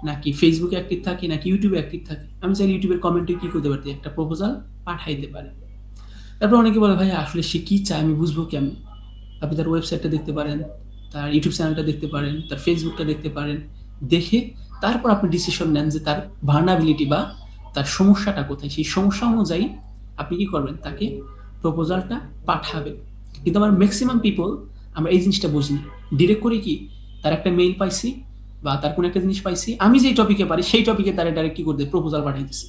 নাকি ফেসবুকে অ্যাক্টিভ থাকে, নাকি ইউটিউবে অ্যাক্টিভ থাকে। আমি চাইলে ইউটিউবের কমেন্টে কি করতে পারি? একটা প্রপোজাল পাঠাইতে পারি। তারপর অনেকে বলে ভাই আসলে সে কি চায় আমি বুঝবো কেমন? আপনি তার ওয়েবসাইটটা দেখতে পারেন, তার ইউটিউব চ্যানেলটা দেখতে পারেন, তার ফেসবুকটা দেখতে পারেন। দেখে তারপর আপনি ডিসিশন নেন যে তার ভার্নাবিলিটি বা তার সমস্যাটা কোথায়। সেই সমস্যা অনুযায়ী আপনি কি করবেন? তাকে প্রপোজালটা পাঠাবেন। কিন্তু আমার ম্যাক্সিমাম পিপল আমরা এই জিনিসটা বুঝিনি। ডিরেক্ট করি কি? তার একটা মেইল পাইছি বা তার কোনো একটা জিনিস পাইছি, আমি যেই টপিকে পারি সেই টপিকে তারা ডাইরেক্ট কি করতে প্রপোজাল পাঠাইতেছি।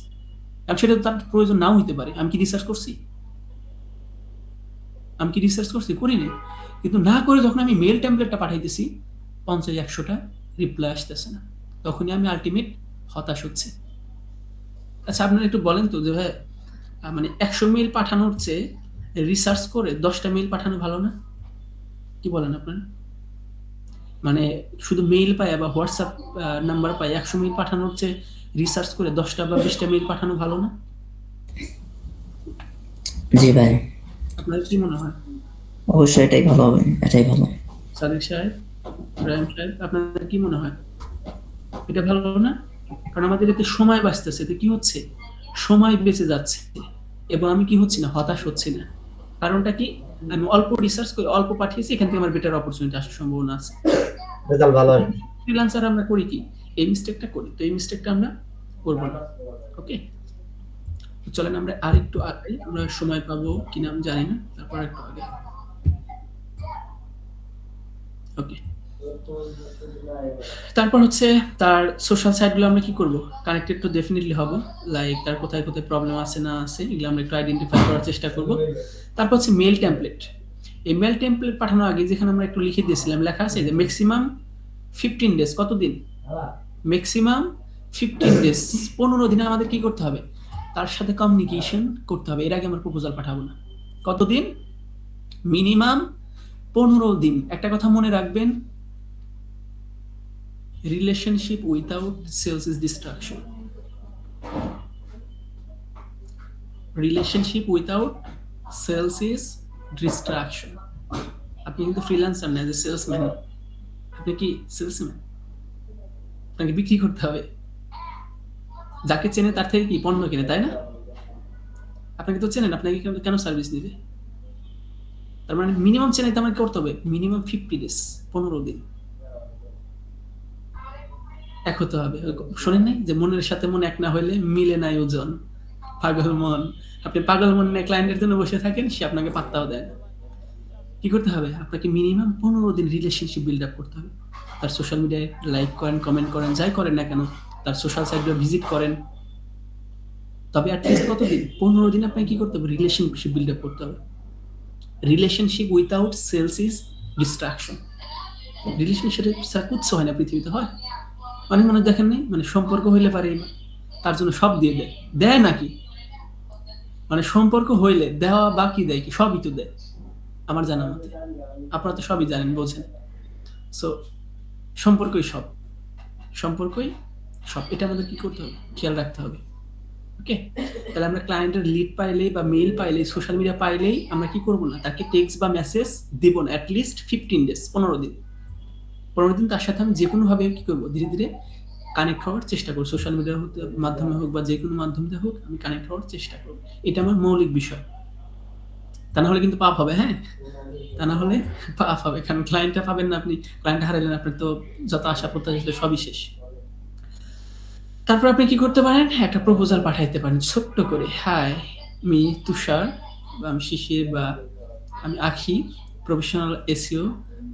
কারণ সেটা তার প্রয়োজন নাও হইতে পারে। আমি কি রিসার্চ করছি? আমি কি রিসার্চ করছি? করিনি। কিন্তু না করে যখন আমি মেইল টেমপ্লেটটা পাঠাইতেছি ৫০-১০০টা রিপ্লাই আসতেছে না, তখনই আমি আল্টিমেট হতাশ হচ্ছি। আচ্ছা আপনারা একটু বলেন তো যে ভাই মানে ১০০ মেইল পাঠানোর চেয়ে রিসার্চ করে ১০টা মেইল পাঠানো ভালো না? কি বলেন আপনারা? মানে শুধু মেইল পায় বা হোয়াটসঅ্যাপ নাম্বার পায় ১০০ মেইল পাঠানোর চেয়ে রিসার্চ করে ১০টা বা ২০টা মেইল পাঠানো ভালো না? জি ভাই, আপনার কি মনে হয়? অবশ্যই এটাই ভালো হবে, এটাই ভালো। সাদিক সাহেব, রাহিম সাহেব, আপনাদের কি মনে হয়? এটা ভালো না? কারণ আমাদের এতে সময় বাঁচতেছে। এতে কি হচ্ছে? সময় বেঁচে যাচ্ছে এবং আমি কি হচ্ছি না? হতাশ হচ্ছি না। কারণটা কি? আমি অল্প রিসার্চ করে অল্প পাঠিয়েছি, এখান থেকে আমার বেটার অপরচুনিটি আসার সম্ভাবনা আছে। রেজাল্ট ভালো আসবে। ফ্রিল্যান্সার আমরা করি কি? এই মিস্টেকটা করি। তো এই মিস্টেকটা আমরা করব না। ওকে? তো চলেন আমরা আরেকটু আগাই। আমরা সময় পাবো কিনা আমি জানি না। তারপর একটু আগে। ওকে। তারপর হচ্ছে তার সোশ্যাল সাইটগুলো আমরা কি করব? কানেক্টেড তো ডেফিনিটলি হব। লাইক তার কোথায়, কোথায় প্রবলেম আছে না আছে এগুলো আমরা একটু আইডেন্টিফাই করার চেষ্টা করব। তারপর হচ্ছে মেইল টেমপ্লেট। এই মেইল টেমপ্লেট পাঠানোর আগে যেখানে আমরা একটু লিখে দিয়েছিলাম, লেখা আছে যে ম্যাক্সিমাম 15 ডেজ, কতদিন? ম্যাক্সিমাম 15 ডেজ, 15 দিনে আমাদের কি করতে হবে? তার সাথে কমিউনিকেশন করতে হবে। এর আগে আমরা প্রপোজাল পাঠাবো না। কতদিন? মিনিমাম 15 দিন। একটা কথা মনে রাখবেন, relationship without sales is destruction. Relationship without sales is destruction. আপনি কিন্তু ফ্রিল্যান্সার না, যে সেলসম্যান। আপনি কি সেলসম্যান? আপনাকে বিক্রি করতে হবে। যাকে চেনে তার থেকে কি পণ্য কিনে, তাই না? আপনাকে তো চেনেন, আপনাকে কেন সার্ভিস দিবে? তার মানে মিনিমাম চেনাইতে আমাকে করতে হবে মিনিমাম 50 ডেজ, 15 দিন এক হতে হবে। শোনেন নাই যে মনের সাথে মন এক না হইলে মিলে নাই ওজন, পাগল মন। আপনি পাগল মন নিয়ে ক্লায়েন্টের জন্য বসে থাকেন, সে আপনাকে পাত্তাও দেয় না। কি করতে হবে? আপনাকে মিনিমাম 15 দিন রিলেশনশিপ বিল্ড আপ করতে হবে। তার সোশ্যাল মিডিয়ায় লাইক করেন, কমেন্ট করেন, যাই করেন না কেন, তার সোশ্যাল সাইটগুলো ভিজিট করেন। তবে অ্যাটলিস্ট কতদিন? 15 দিন আপনাকে কি করতে হবে? রিলেশনশিপ বিল্ড আপ করতে হবে। Relationship without sales is destruction. রিলেশনশিপের ছাড়া কিচ্ছু হয় না পৃথিবীতে, হয়? অনেক মানুষ দেখেন নাই, মানে সম্পর্ক হইলে পারে তার জন্য সব দিয়ে দেয়। দেয় নাকি? মানে সম্পর্ক হইলে দেওয়া বাকি দেয় কি? সবই তো দেয় আমার জানা মতে। আপনারা তো সবই জানেন, বোঝেন। সো সম্পর্কই সব, সম্পর্কই সব। এটা আমাদের কি করতে হবে? খেয়াল রাখতে হবে। ওকে? তাহলে আমরা ক্লায়েন্টের লিড পাইলেই বা মেইল পাইলেই, সোশ্যাল মিডিয়া পাইলেই আমরা কি করবো না? তাকে টেক্সট বা মেসেজ দিব না। অ্যাটলিস্ট 15 ডেজ, 15 দিন। 15 দিন তার সাথে আমি যে কোনোভাবে কি করবো? ধীরে ধীরে কানেক্ট হওয়ার চেষ্টা করবো। সোশ্যাল মিডিয়ার মাধ্যমে হোক বা যে কোনো মাধ্যমে হোক, আমি কানেক্ট হওয়ার চেষ্টা করবো। এটা আমার মৌলিক বিষয়। তা না হলে কিন্তু পাপ হবে, হ্যাঁ? তা না হলে পাপ হবে। কারণ ক্লায়েন্টটা পাবেন না আপনি, ক্লায়েন্ট হারালেন, আপনার তো যত আশা প্রত্যাশা ছিল সবই শেষ। তারপর আপনি কি করতে পারেন? একটা প্রপোজাল পাঠাইতে পারেন ছোট্ট করে। হাই, আমি তুষার, বা আমি শিশির, বা আমি Akhi, professional SEO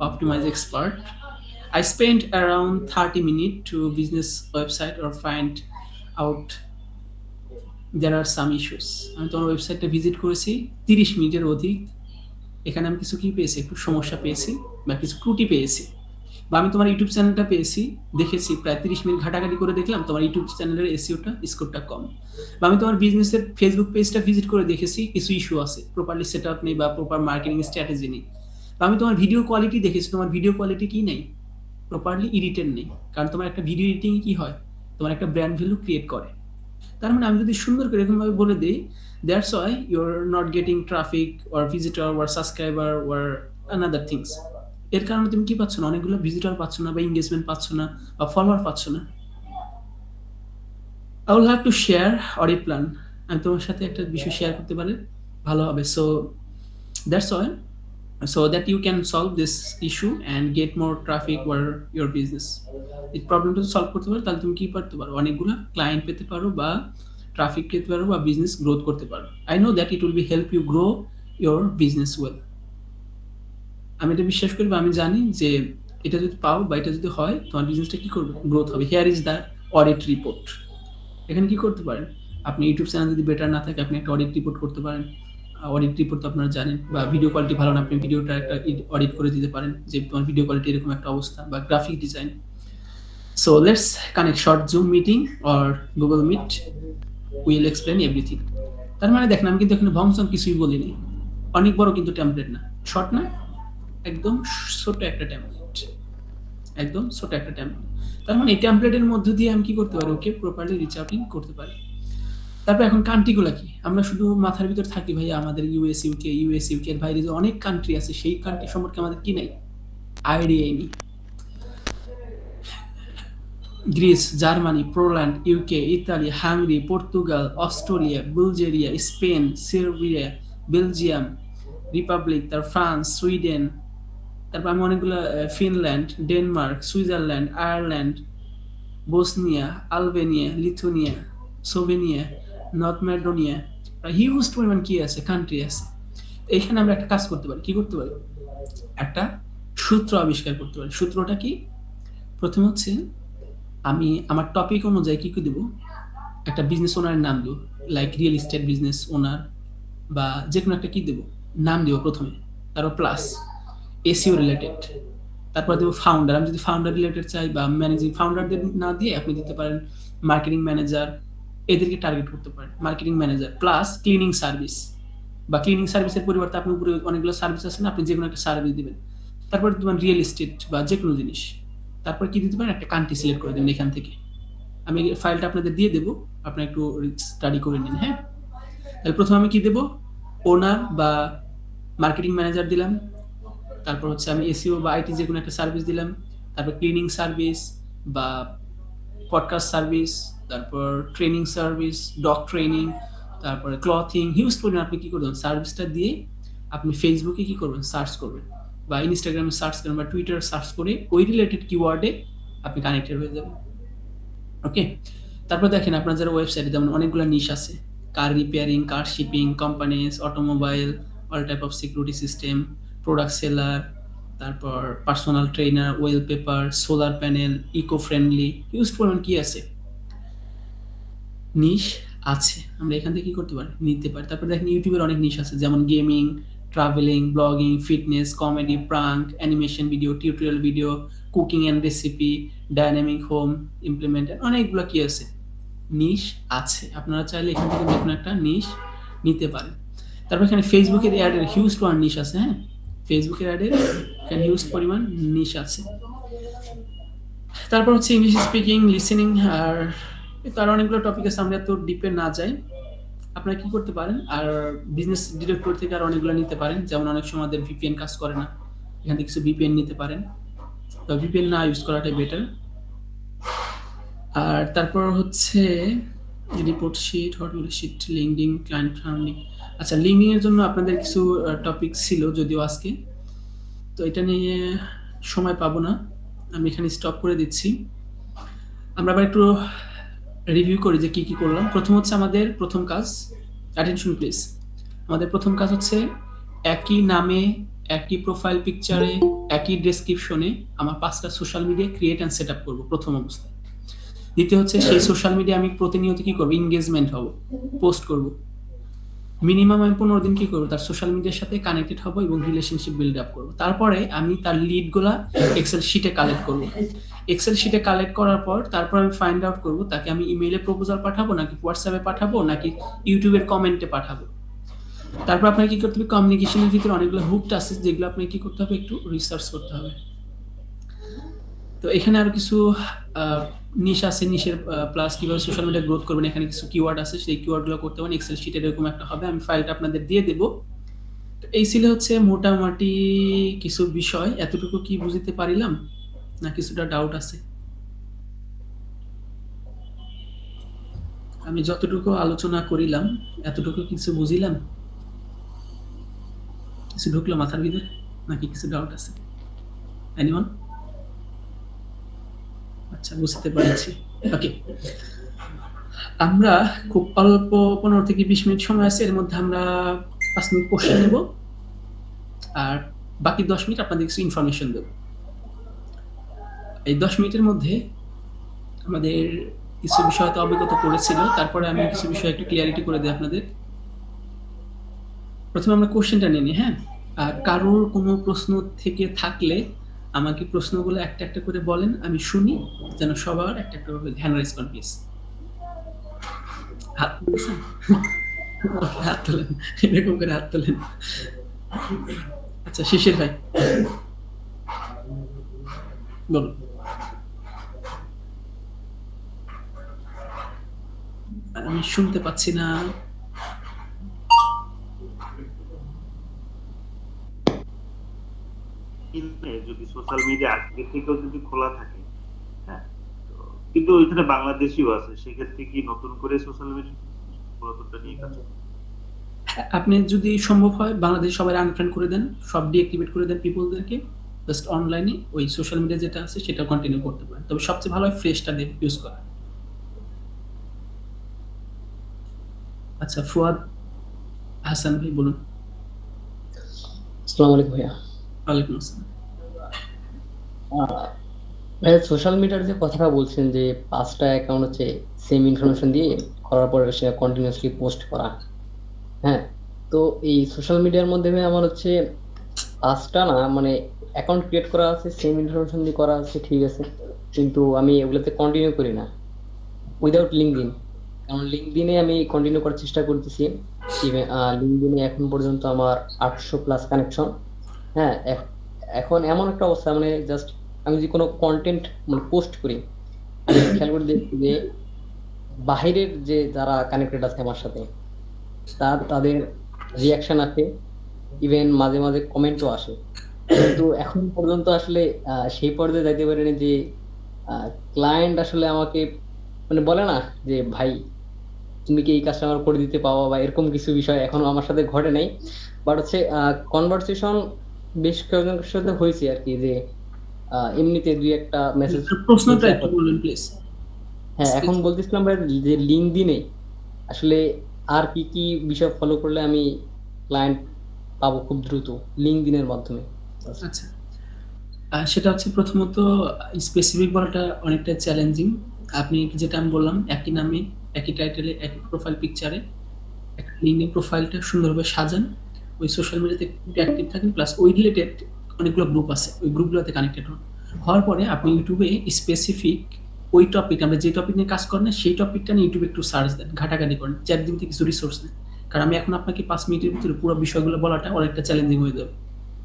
optimize expert. I spent around 30 minutes to business website or find out there are some issues. আমি তোমার ওয়েবসাইটটা ভিজিট করেছি 30 মিনিটের অধিক। এখানে আমি কিছু কি পেয়েছি? একটু সমস্যা পেয়েছি বা কিছু ত্রুটি পেয়েছি। বা আমি তোমার ইউটিউব চ্যানেলটা পেয়েছি, দেখেছি প্রায় 30 মিনিট ঘাটাঘাটি করে দেখলাম তোমার ইউটিউব চ্যানেলের এসইওটা স্কোরটা কম। বা আমি তোমার বিজনেসের ফেসবুক পেজটা ভিজিট করে দেখেছি কিছু ইস্যু আছে, প্রপারলি সেট আপ নেই বা প্রপার মার্কেটিং স্ট্র্যাটেজি নেই। বা আমি তোমার ভিডিও কোয়ালিটি দেখেছি, তোমার ভিডিও কোয়ালিটি কি নেই, প্রপারলি এডিটেড নেই। কারণ তোমার একটা ভিডিও এডিটিং কি হয়? তোমার একটা ব্র্যান্ড ভ্যালু ক্রিয়েট করে। তার মানে আমি যদি সুন্দর করে এরকমভাবে বলে দিই, that's why you are not getting traffic or visitor or subscriber or another things. এর কারণে তুমি কি পাচ্ছ না? অনেকগুলো ভিজিটর পাচ্ছ না, বা এঙ্গেজমেন্ট পাচ্ছ না, বা ফলোয়ার পাচ্ছ না। I will have to share audit plan. আমি তোমার সাথে একটা বিষয় শেয়ার করতে পারি, ভালো হবে। So that's why, so that you can solve this issue and get more traffic for your business. এই প্রবলেমটা সলভ করতে পারো, তাহলে তুমি কি করতে পারো? অনেকগুলো ক্লায়েন্ট পেতে পারো, বা ট্রাফিক পেতে পারো, বা বিজনেস গ্রোথ করতে পারো। I know that it will be help you grow your business well. আমি এটা বিশ্বাস করি, বা আমি জানি যে এটা যদি পাও বা এটা যদি হয়, তোমার বিজনেসটা কি করবে? গ্রোথ হবে। Here is the audit report. এখানে কি করতে পারেন? আপনি ইউটিউব চ্যানেল যদি বেটার না থাকে, আপনি একটা অডিট রিপোর্ট করতে পারেন। অডিট রিপোর্ট তো আপনারা জানেন। বা ভিডিও কোয়ালিটি ভালো না, আপনি ভিডিওটা একটা অডিট করে দিতে পারেন যে তোমার ভিডিও কোয়ালিটি এরকম একটা অবস্থা, বা graphic design. So let's connect short Zoom meeting or Google Meet, will explain everything. তার মানে দেখেন, আমি কিন্তু এখানে ভংসং কিছুই বলিনি। অনেক বড় কিন্তু টেমপ্লেট না, শর্ট না, একদম ছোট একটা টেমপ্লেট, একদম ছোট একটা টেমপ্লেট। তার মানে এই টেমপ্লেটের মধ্য দিয়ে আমি কি করতে পারি? ওকে প্রপারলি রিচ আউটিং করতে পারি। তারপর এখন কান্ট্রিগুলো কি? আমরা শুধু মাথার ভিতর থাকি ভাই আমাদের ইউএস ইউকে এর বাইরে যে অনেক কান্ট্রি আছে, সেই কান্ট্রি সম্পর্কে আমাদের কি নাই? আইডিয়াই নেই। Greece, Germany, Poland, UK, Italy, Hungary, Portugal, Australia, Bulgaria, Spain, Serbia, Belgium republic, তার ফ্রান্স, সুইডেন, তারপর আমি অনেকগুলো, Finland, Denmark, Switzerland, Ireland, Bosnia, Albania, Lithuania, Slovenia, north Macedonia, huge পরিমাণ কি আছে? কান্ট্রি আছে। এইখানে আমরা একটা কাজ করতে পারি। কি করতে পারি? একটা সূত্র আবিষ্কার করতে পারি। সূত্রটা কি? প্রথমে হচ্ছে আমি আমার টপিক অনুযায়ী কি দেবো, একটা বিজনেস ওনারের নাম দেবো, like real estate business owner বা যে কোনো একটা কি দেবো, নাম দেবো প্রথমে, তারপর প্লাস এসিও রিলেটেড, তারপর দেবো ফাউন্ডার। আমি যদি ফাউন্ডার রিলেটেড চাই বা ম্যানেজিং ফাউন্ডারদের না দিয়ে আপনি দিতে পারেন মার্কেটিং ম্যানেজার, এদেরকে টার্গেট করতে পারেন। Marketing manager plus cleaning service, বা ক্লিনিং সার্ভিসের পরিবর্তে আপনি উপরে অনেকগুলো সার্ভিস আছে না, আপনি যে কোনো একটা সার্ভিস দিবেন। তারপর দেবেন রিয়েল এস্টেট বা যে কোনো জিনিস। তারপর কি দিতে পারেন, একটা কান্ট্রি সিলেক্ট করে দেবেন এখান থেকে। আমি ফাইলটা আপনাদের দিয়ে দেবো, আপনারা একটু স্টাডি করে নিন। হ্যাঁ, তাহলে প্রথমে আমি কি দেবো, ওনার বা মার্কেটিং ম্যানেজার দিলাম, তারপর হচ্ছে আমি এসইও বা আইটি যে কোনো একটা সার্ভিস দিলাম, তারপর ক্লিনিং সার্ভিস বা পডকাস্ট সার্ভিস, তারপর ট্রেনিং সার্ভিস, ডগ ট্রেনিং, তারপরে ক্লথিং, হিউজ পরিমাণ আপনি কি করবেন, সার্ভিসটা দিয়ে আপনি ফেসবুকে কি করবেন, সার্চ করবেন বা ইনস্টাগ্রামে সার্চ করবেন বা টুইটার সার্চ করে ওই রিলেটেড কিওয়ার্ডে আপনি কানেক্টেড হয়ে যাবেন। ওকে, তারপর দেখেন আপনার যারা ওয়েবসাইটে যেমন অনেকগুলো নিশ আছে, car repairing, car shipping, companies, automobile, all type of security system, product seller, তারপর personal trainer, wallpaper, solar panel, eco friendly, huge পরিমাণ কি আছে, নিশ আছে। আমরা এখান থেকে কি করতে পারি, নিতে পারি। তারপর দেখেন ইউটিউবের অনেক নিশ আছে, যেমন gaming, travelling, blogging, fitness, comedy, prank, animation video, tutorial video, cooking and recipe, dynamic home implement, অনেকগুলো কি আছে, নিশ আছে। আপনারা চাইলে এখান থেকে যে কোনো একটা নিশ নিতে পারেন। তারপর এখানে ফেসবুকের অ্যাডের হিউজ পরিমাণ নিশ আছে। হ্যাঁ, ফেসবুকের অ্যাডের এখানে হিউজ পরিমাণ নিশ আছে। তারপর হচ্ছে ইংলিশ স্পিকিং, লিসেনিং, আর তার অনেকগুলো টপিক আছে, আমরা তো ডিপে না যাই। আপনারা কি করতে পারেন, আর বিজনেস ডিরেক্টর থেকে আর অনেকগুলো নিতে পারেন, যেমন অনেক সময় আমাদের ভিপিএন কাজ করে না, এখান থেকে কিছু ভিপিএন নিতে পারেন, তো ভিপিএন না ইউজ করাটাই বেটার। আর তারপর হচ্ছে রিপোর্ট শিট, হটওয়েল শিট, লিঙ্কডিন, ক্লায়েন্ট ফান্ডিং। আচ্ছা, লিঙ্কডিন এর জন্য আপনাদের কিছু টপিক ছিল যদিও আজকে, তো এটা নিয়ে সময় পাবো না, আমি এখানে স্টপ করে দিচ্ছি। আমরা আবার একটু রিভিউ করি যে কি কি করলাম। প্রথম হচ্ছে আমাদের প্রথম কাজ, অ্যাটেনশন প্লিজ, আমাদের প্রথম কাজ হচ্ছে একই নামে, একই প্রোফাইল পিকচারে, একই ডেসক্রিপশনে আমার 5টা social media create and set up করবো প্রথম অবস্থায়। দ্বিতীয় হচ্ছে সেই সোশ্যাল মিডিয়া আমি প্রতিনিয়ত কি করবো, এঙ্গেজমেন্ট হবো, পোস্ট করব। মিনিমাম আমি 15 দিন কি করবো, তার সোশ্যাল মিডিয়ার সাথে কানেক্টেড হবো এবং রিলেশনশিপ বিল্ড আপ করবো। তারপরে আমি তার লিডগুলা এক্সেল শিটে কালেক্ট করবো। এক্সেল শিটে কালেক্ট করার পর তারপর আমি ফাইন্ড আউট করবো তাকে আমি ইমেইলে প্রপোজাল পাঠাবো নাকি হোয়াটসঅ্যাপে পাঠাবো নাকি ইউটিউবের কমেন্টে পাঠাবো। তারপর আপনাকে কি করতে হবে, কমিউনিকেশনের ভিতরে অনেকগুলো হুকড আছে যেগুলো আপনাকে কি করতে হবে, একটু রিসার্চ করতে হবে। তো এখানে আরো কিছু নিশ আছে, নিশের প্লাস কিভাবে সোশ্যাল মিডিয়া গ্রোথ করবেন, এখানে কিছু কিওয়ার্ড আছে, সেই কিওয়ার্ডগুলো করতে পারেন। এক্সেল শিটে এরকম একটা হবে, আমি ফাইলটা আপনাদের দিয়ে দেব। তো এই ছিল হচ্ছে মোটামুটি কিছু বিষয়। এতটুকু কি বুঝতে পারিলাম না কিছুটা ডাউট আছে? আমি যতটুকু আলোচনা করিলাম এতটুকু কিছু বুঝিলাম, কিছু ঢুকলো মাথার ভিতরে নাকি কিছু ডাউট আছে? এনিওয়ান? আচ্ছা, বুঝতে পারছি। ওকে, আমরা খুব অল্প 15 থেকে 20 মিনিট সময় আছে, এর মধ্যে আমরা 5 মিনিট কোশ্চেন নেব আর বাকি 10 মিনিট আপনাদের কিছু ইনফরমেশন দেব। এই 10 মিনিটের মধ্যে আমাদের কিছু বিষয় তো অবগত করেছিল, তারপরে আমি কিছু বিষয় একটু ক্লিয়ারিটি করে দিই আপনাদের। প্রথমে আমরা কোশ্চেনটা নিয়ে নিই। হ্যাঁ, আর কারোর কোনো প্রশ্ন থেকে থাকলে আমাকে প্রশ্নগুলো একটা একটা করে বলেন, আমি শুনি, যেন সবার একটা একটা করে হ্যান্ড রাইজ করেন প্লিজ। হাত তুলছেন? হাত তোলেন, এরকম করে হাত তোলেন। আচ্ছা, শিশির ভাই বলুন। আমি শুনতে পাচ্ছি না। যদি সোশ্যাল মিডিয়া আগে থেকেও যদি খোলা থাকে, হ্যাঁ, তো কিন্তু ওইখানে বাংলাদেশিও আছে, সেক্ষেত্রে কি নতুন করে সোশ্যাল মিডিয়া পুরাতনটা নিয়ে কাজ করবে? আপনি যদি সম্ভব হয় বাংলাদেশ সবাই আনফ্রেন্ড করে দেন, সব ডিঅ্যাক্টিভেট করে দেন পিপলদেরকে, জাস্ট অনলাইনে ওই সোশ্যাল মিডিয়া যেটা আছে সেটা কন্টিনিউ করতে পারেন, তবে সবচেয়ে ভালো হয় ফ্রেশটা দিয়ে ইউজ করা। আচ্ছা, ফুয়াদ হাসান ভাই বলুন। আসসালামু আলাইকুম ভাইয়া। ওয়ালাইকুম আসসালাম। সোশ্যাল মিডিয়ার যে কথাটা বলছেন যে 5টা অ্যাকাউন্ট হচ্ছে সেম ইনফরমেশন দিয়ে করার পরে সে কন্টিনিউয়াসলি পোস্ট করা। হ্যাঁ, তো এই সোশ্যাল মিডিয়ার মধ্যে ভাই আমার হচ্ছে 5টা না, মানে অ্যাকাউন্ট ক্রিয়েট করা আছে, সেম ইনফরমেশন দিয়ে করা আছে, ঠিক আছে, কিন্তু আমি এগুলোতে কন্টিনিউ করি না উইদাউট লিঙ্কডইন। কারণ লিঙ্কডইনে আমি কন্টিনিউ করার চেষ্টা করতেছি। ইভেন লিঙ্কডইনে এখন পর্যন্ত আমার 800 প্লাস কানেকশন। হ্যাঁ, এখন এমন একটা অবস্থা, মানে জাস্ট আমি যদি কোনো কন্টেন্ট মানে পোস্ট করি, আমি খেয়াল করে দেখছি যে বাহিরের যে যারা কানেক্টেড আছে আমার সাথে তাদের রিয়াকশন আসে, ইভেন মাঝে মাঝে কমেন্টও আসে। কিন্তু এখন পর্যন্ত আসলে সেই পর্যায়ে যাইতে পারিনি যে ক্লায়েন্ট আসলে আমাকে মানে বলে না যে ভাই তুমি কি এই কাজটা আমার করে দিতে পারো, বা এরকম কিছু বিষয় এখনো আমার সাথে ঘটে নাই। বাট হচ্ছে কনভারসেশন বেশ কয়েকজনের সাথে হয়েছে আর কি, যে এমনিতে দুই একটা মেসেজ। প্রশ্নটা একটু বলুন প্লিজ। হ্যাঁ, এখন বলতেছিলাম ভাই যে লিঙ্কডইনে আসলে আর কি কি বিষয় ফলো করলে আমি ক্লায়েন্ট পাবো খুব দ্রুত লিঙ্কডইনের মাধ্যমে। আচ্ছা, সেটা হচ্ছে প্রথমত স্পেসিফিক বলাটা অনেকটা চ্যালেঞ্জিং। আপনি যেটা আমি বললাম, একই নামে একই টাইটেলে একই প্রোফাইল পিকচারে একটা লিঙ্কডিন প্রোফাইলটা সুন্দরভাবে সাজান, ওই সোশ্যাল মিডিয়াতে অ্যাক্টিভ থাকেন, প্লাস ওই রিলেটেড অনেকগুলো গ্রুপ আছে, ওই গ্রুপগুলোতে কানেক্টেড হন। হওয়ার পরে আপনি ইউটিউবে স্পেসিফিক ওই টপিক, আমরা যে টপিক নিয়ে কাজ করেন না সেই টপিকটা নিয়ে ইউটিউবে একটু সার্চ দেন, ঘাটাঘাটি করেন, চ্যাটজিপিটি থেকে কিছু রিসোর্স নেন। কারণ আমি এখন আপনাকে 5 মিনিটের ভিতরে পুরো বিষয়গুলো বলাটা অনেকটা চ্যালেঞ্জিং হয়ে যাবে।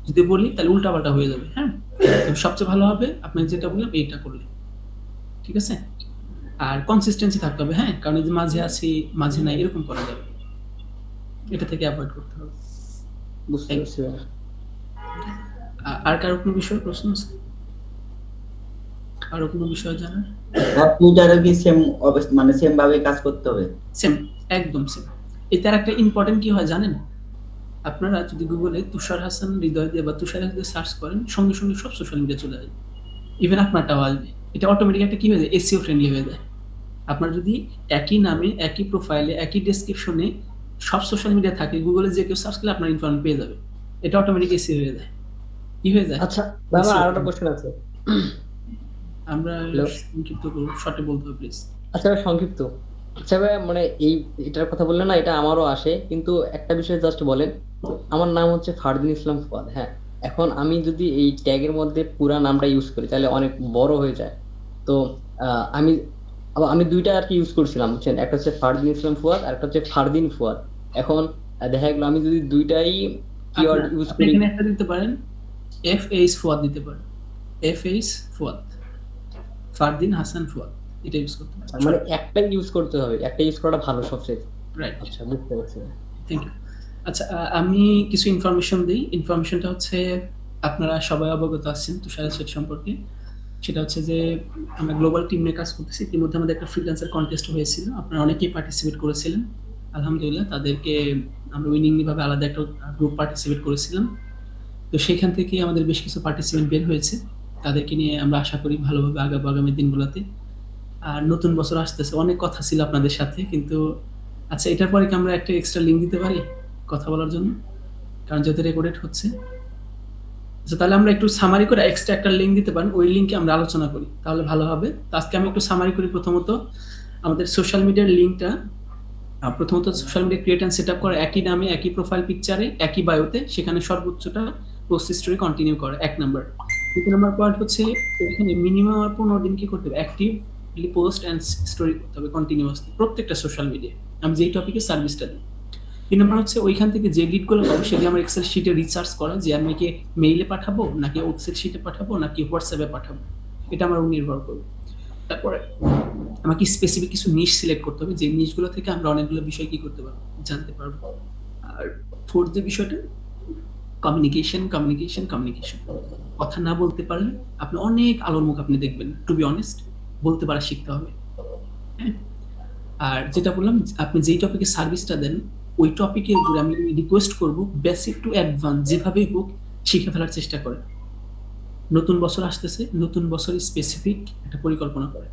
যদি বলি তাহলে উল্টাপাল্টা হয়ে যাবে। হ্যাঁ, তো সবচেয়ে ভালো হবে আপনি যেটা বললাম এইটা করলে, ঠিক আছে? আর কনসিস্টেন্সি থাকতে হবে। হ্যাঁ, কারণ এই যে মাঝে আছি মাঝে নাই এরকম করা যাবে, এটা থেকে অ্যাভয়েড করতে হবে। বুঝতে পারছি ভাই। আর কারো কোনো বিষয় প্রশ্ন আছে? আরো কোনো বিষয় জানার? টুইটারও কি সেম অবস্থা, মানে সেম ভাবে কাজ করতে হবে? সেম, একদম সেম। এতে আর একটা ইম্পর্টেন্ট কি হয় জানেন? আপনারা যদি গুগলে তুষার হাসান হৃদয় দিয়ে বা তুষার হাসান দিয়ে সার্চ করেন, সঙ্গে সঙ্গে সব সোশ্যাল মিডিয়া চলে যায়, ইভেন আপনারটাও আসবে। এটা অটোমেটিক একটা কি হয়ে যায়, এসইও ফ্রেন্ডলি হয়ে যায়। আপনার যদি একই নামে একই প্রোফাইলে একই ডেসক্রিপশনে সব সোশ্যাল মিডিয়া থাকে, গুগলে যে কেউ সার্চ করলে আপনার ইনফরমেশন পেয়ে যাবে। এটা অটোমেটিক এসইও হয়ে যায়। কি হয়ে যায়? আচ্ছা ভাই, আমার আরেকটা কোশ্চেন আছে। আমরা Hello? সংক্ষিপ্ত করব, শর্টে বলতে হবে প্লিজ। আচ্ছা ভাই, সংক্ষিপ্ত। আচ্ছা ভাই, মানে এটার কথা বললেন না, এটা আমারও আসে, কিন্তু একটা বিষয় জাস্ট বলেন। আমার নাম হচ্ছে ফারদিন ইসলাম ফুয়াদ। হ্যাঁ, এখন আমি যদি এই ট্যাগের মধ্যে পুরা নামটা ইউজ করি তাহলে অনেক বড় হয়ে যায়। তো আমি আমি দুইটা আর কি ইউজ করছিলাম, বুঝছেন, একটা হচ্ছে ফারদিন ইসলাম ফুয়াদ আর একটা হচ্ছে ফারদিন ফুয়াদ। এখন দেখা গেলো আমি যদি দুইটাই কিওয়ার্ড ইউজ আপনি করি। এখানে একটা দিতে পারেন, এফএইচ ফুয়াদ দিতে পারেন, এফএইচ ফুয়াদ, ফারদিন হাসান ফুয়াদ, এটা ইউজ করতে পারেন। মানে একটাই ইউজ করতে হবে, একটা ইউজ করাটা ভালো সবচেয়ে। রাইট, আচ্ছা, বুঝতে পারছি। Thank you. আচ্ছা, আমি কিছু ইনফরমেশন দিই। ইনফরমেশনটা হচ্ছে আপনারা সবাই অবগত আছেন তুষার সেট সম্পর্কে। সেটা হচ্ছে যে আমরা গ্লোবাল টিম নিয়ে কাজ করতেছি। ইতিমধ্যে আমাদের একটা ফ্রিল্যান্সার কন্টেস্ট হয়েছিল, আপনারা অনেকেই পার্টিসিপেট করেছিলেন। আলহামদুলিল্লাহ, তাদেরকে আমরা উইনিংলি ভাবে আলাদা একটা গ্রুপ পার্টিসিপেট করেছিলাম। তো সেখান থেকে আমাদের বেশ কিছু পার্টিসিপেন্ট বের হয়েছে, তাদেরকে নিয়ে আমরা আশা করি ভালোভাবে আগাবো আগামী দিনগুলোতে। আর নতুন বছর আসতেছে, অনেক কথা ছিল আপনাদের সাথে, কিন্তু আচ্ছা, এটার পরে কি আমরা একটা এক্সট্রা লিঙ্ক দিতে পারি কথা বলার জন্য, কারণ যেহেতু রেকর্ডেড হচ্ছে। আচ্ছা, তাহলে আমরা একটু সামারি করে এক্সট্রা একটা লিঙ্ক দিতে পারেন, ওই লিঙ্কে আমরা আলোচনা করি, তাহলে ভালো হবে। তো আজকে আমি একটু সামারি করি। প্রথমত আমাদের সোশ্যাল মিডিয়ার লিঙ্কটা, প্রথমত social media create and set up করা, একই নামে একই প্রোফাইল পিকচারে একই বায়োতে, সেখানে সর্বোচ্চটা পোস্ট স্টোরি কন্টিনিউ করা, 1 নাম্বার। 2 নাম্বার পয়েন্ট হচ্ছে এখানে মিনিমাম 15 দিন কি করতে হবে, অ্যাক্টিভলি পোস্ট অ্যান্ড স্টোরি করতে হবে কন্টিনিউয়াসলি প্রত্যেকটা সোশ্যাল মিডিয়ায়, আমি যেই টপিকে সার্ভিসটা দিই। 3 নাম্বার হচ্ছে ওইখান থেকে যে লিডগুলো পাবো সেটি আমার এক্সেল শিটে রিসার্চ করা, যে আমি কি মেইলে পাঠাবো নাকি এক্সেল শিটে পাঠাবো নাকি হোয়াটসঅ্যাপে পাঠাবো, এটা আমার উপর নির্ভর করবে। তারপরে আমাকে স্পেসিফিক কিছু নিশ সিলেক্ট করতে হবে, যে নিশগুলো থেকে আমরা অনেকগুলো বিষয় কি করতে পারবো, জানতে পারবো। আর ফোর্থ যে বিষয়টা, কমিউনিকেশন। কথা না বলতে পারলে আপনি অনেক আলোর মুখ আপনি দেখবেন, টু বি অনেস্ট, বলতে পারা শিখতে হবে। হ্যাঁ, আর যেটা বললাম, আপনি যেই টপিকে সার্ভিসটা দেন ওই টপিকের উপরে আমি রিকোয়েস্ট করব বেসিক টু অ্যাডভান্স যেভাবেই হোক শিখে ফেলার চেষ্টা করেন। নতুন বছর আসতেছে, নতুন বছরের স্পেসিফিক একটা পরিকল্পনা করেন।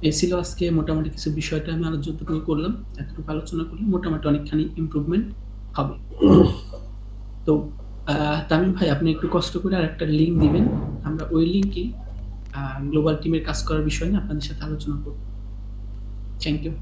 এই ছিল আজকে মোটামুটি কিছু বিষয়টা আমি যতটুকু করলাম, এতটুকু আলোচনা করলে মোটামুটি অনেকখানি ইমপ্রুভমেন্ট হবে। তো তামিম ভাই আপনি একটু কষ্ট করে আর একটা লিঙ্ক দিবেন, আমরা ওই লিঙ্কে গ্লোবাল টিমের কাজ করার বিষয় নিয়ে আপনাদের সাথে আলোচনা করব। Thank you.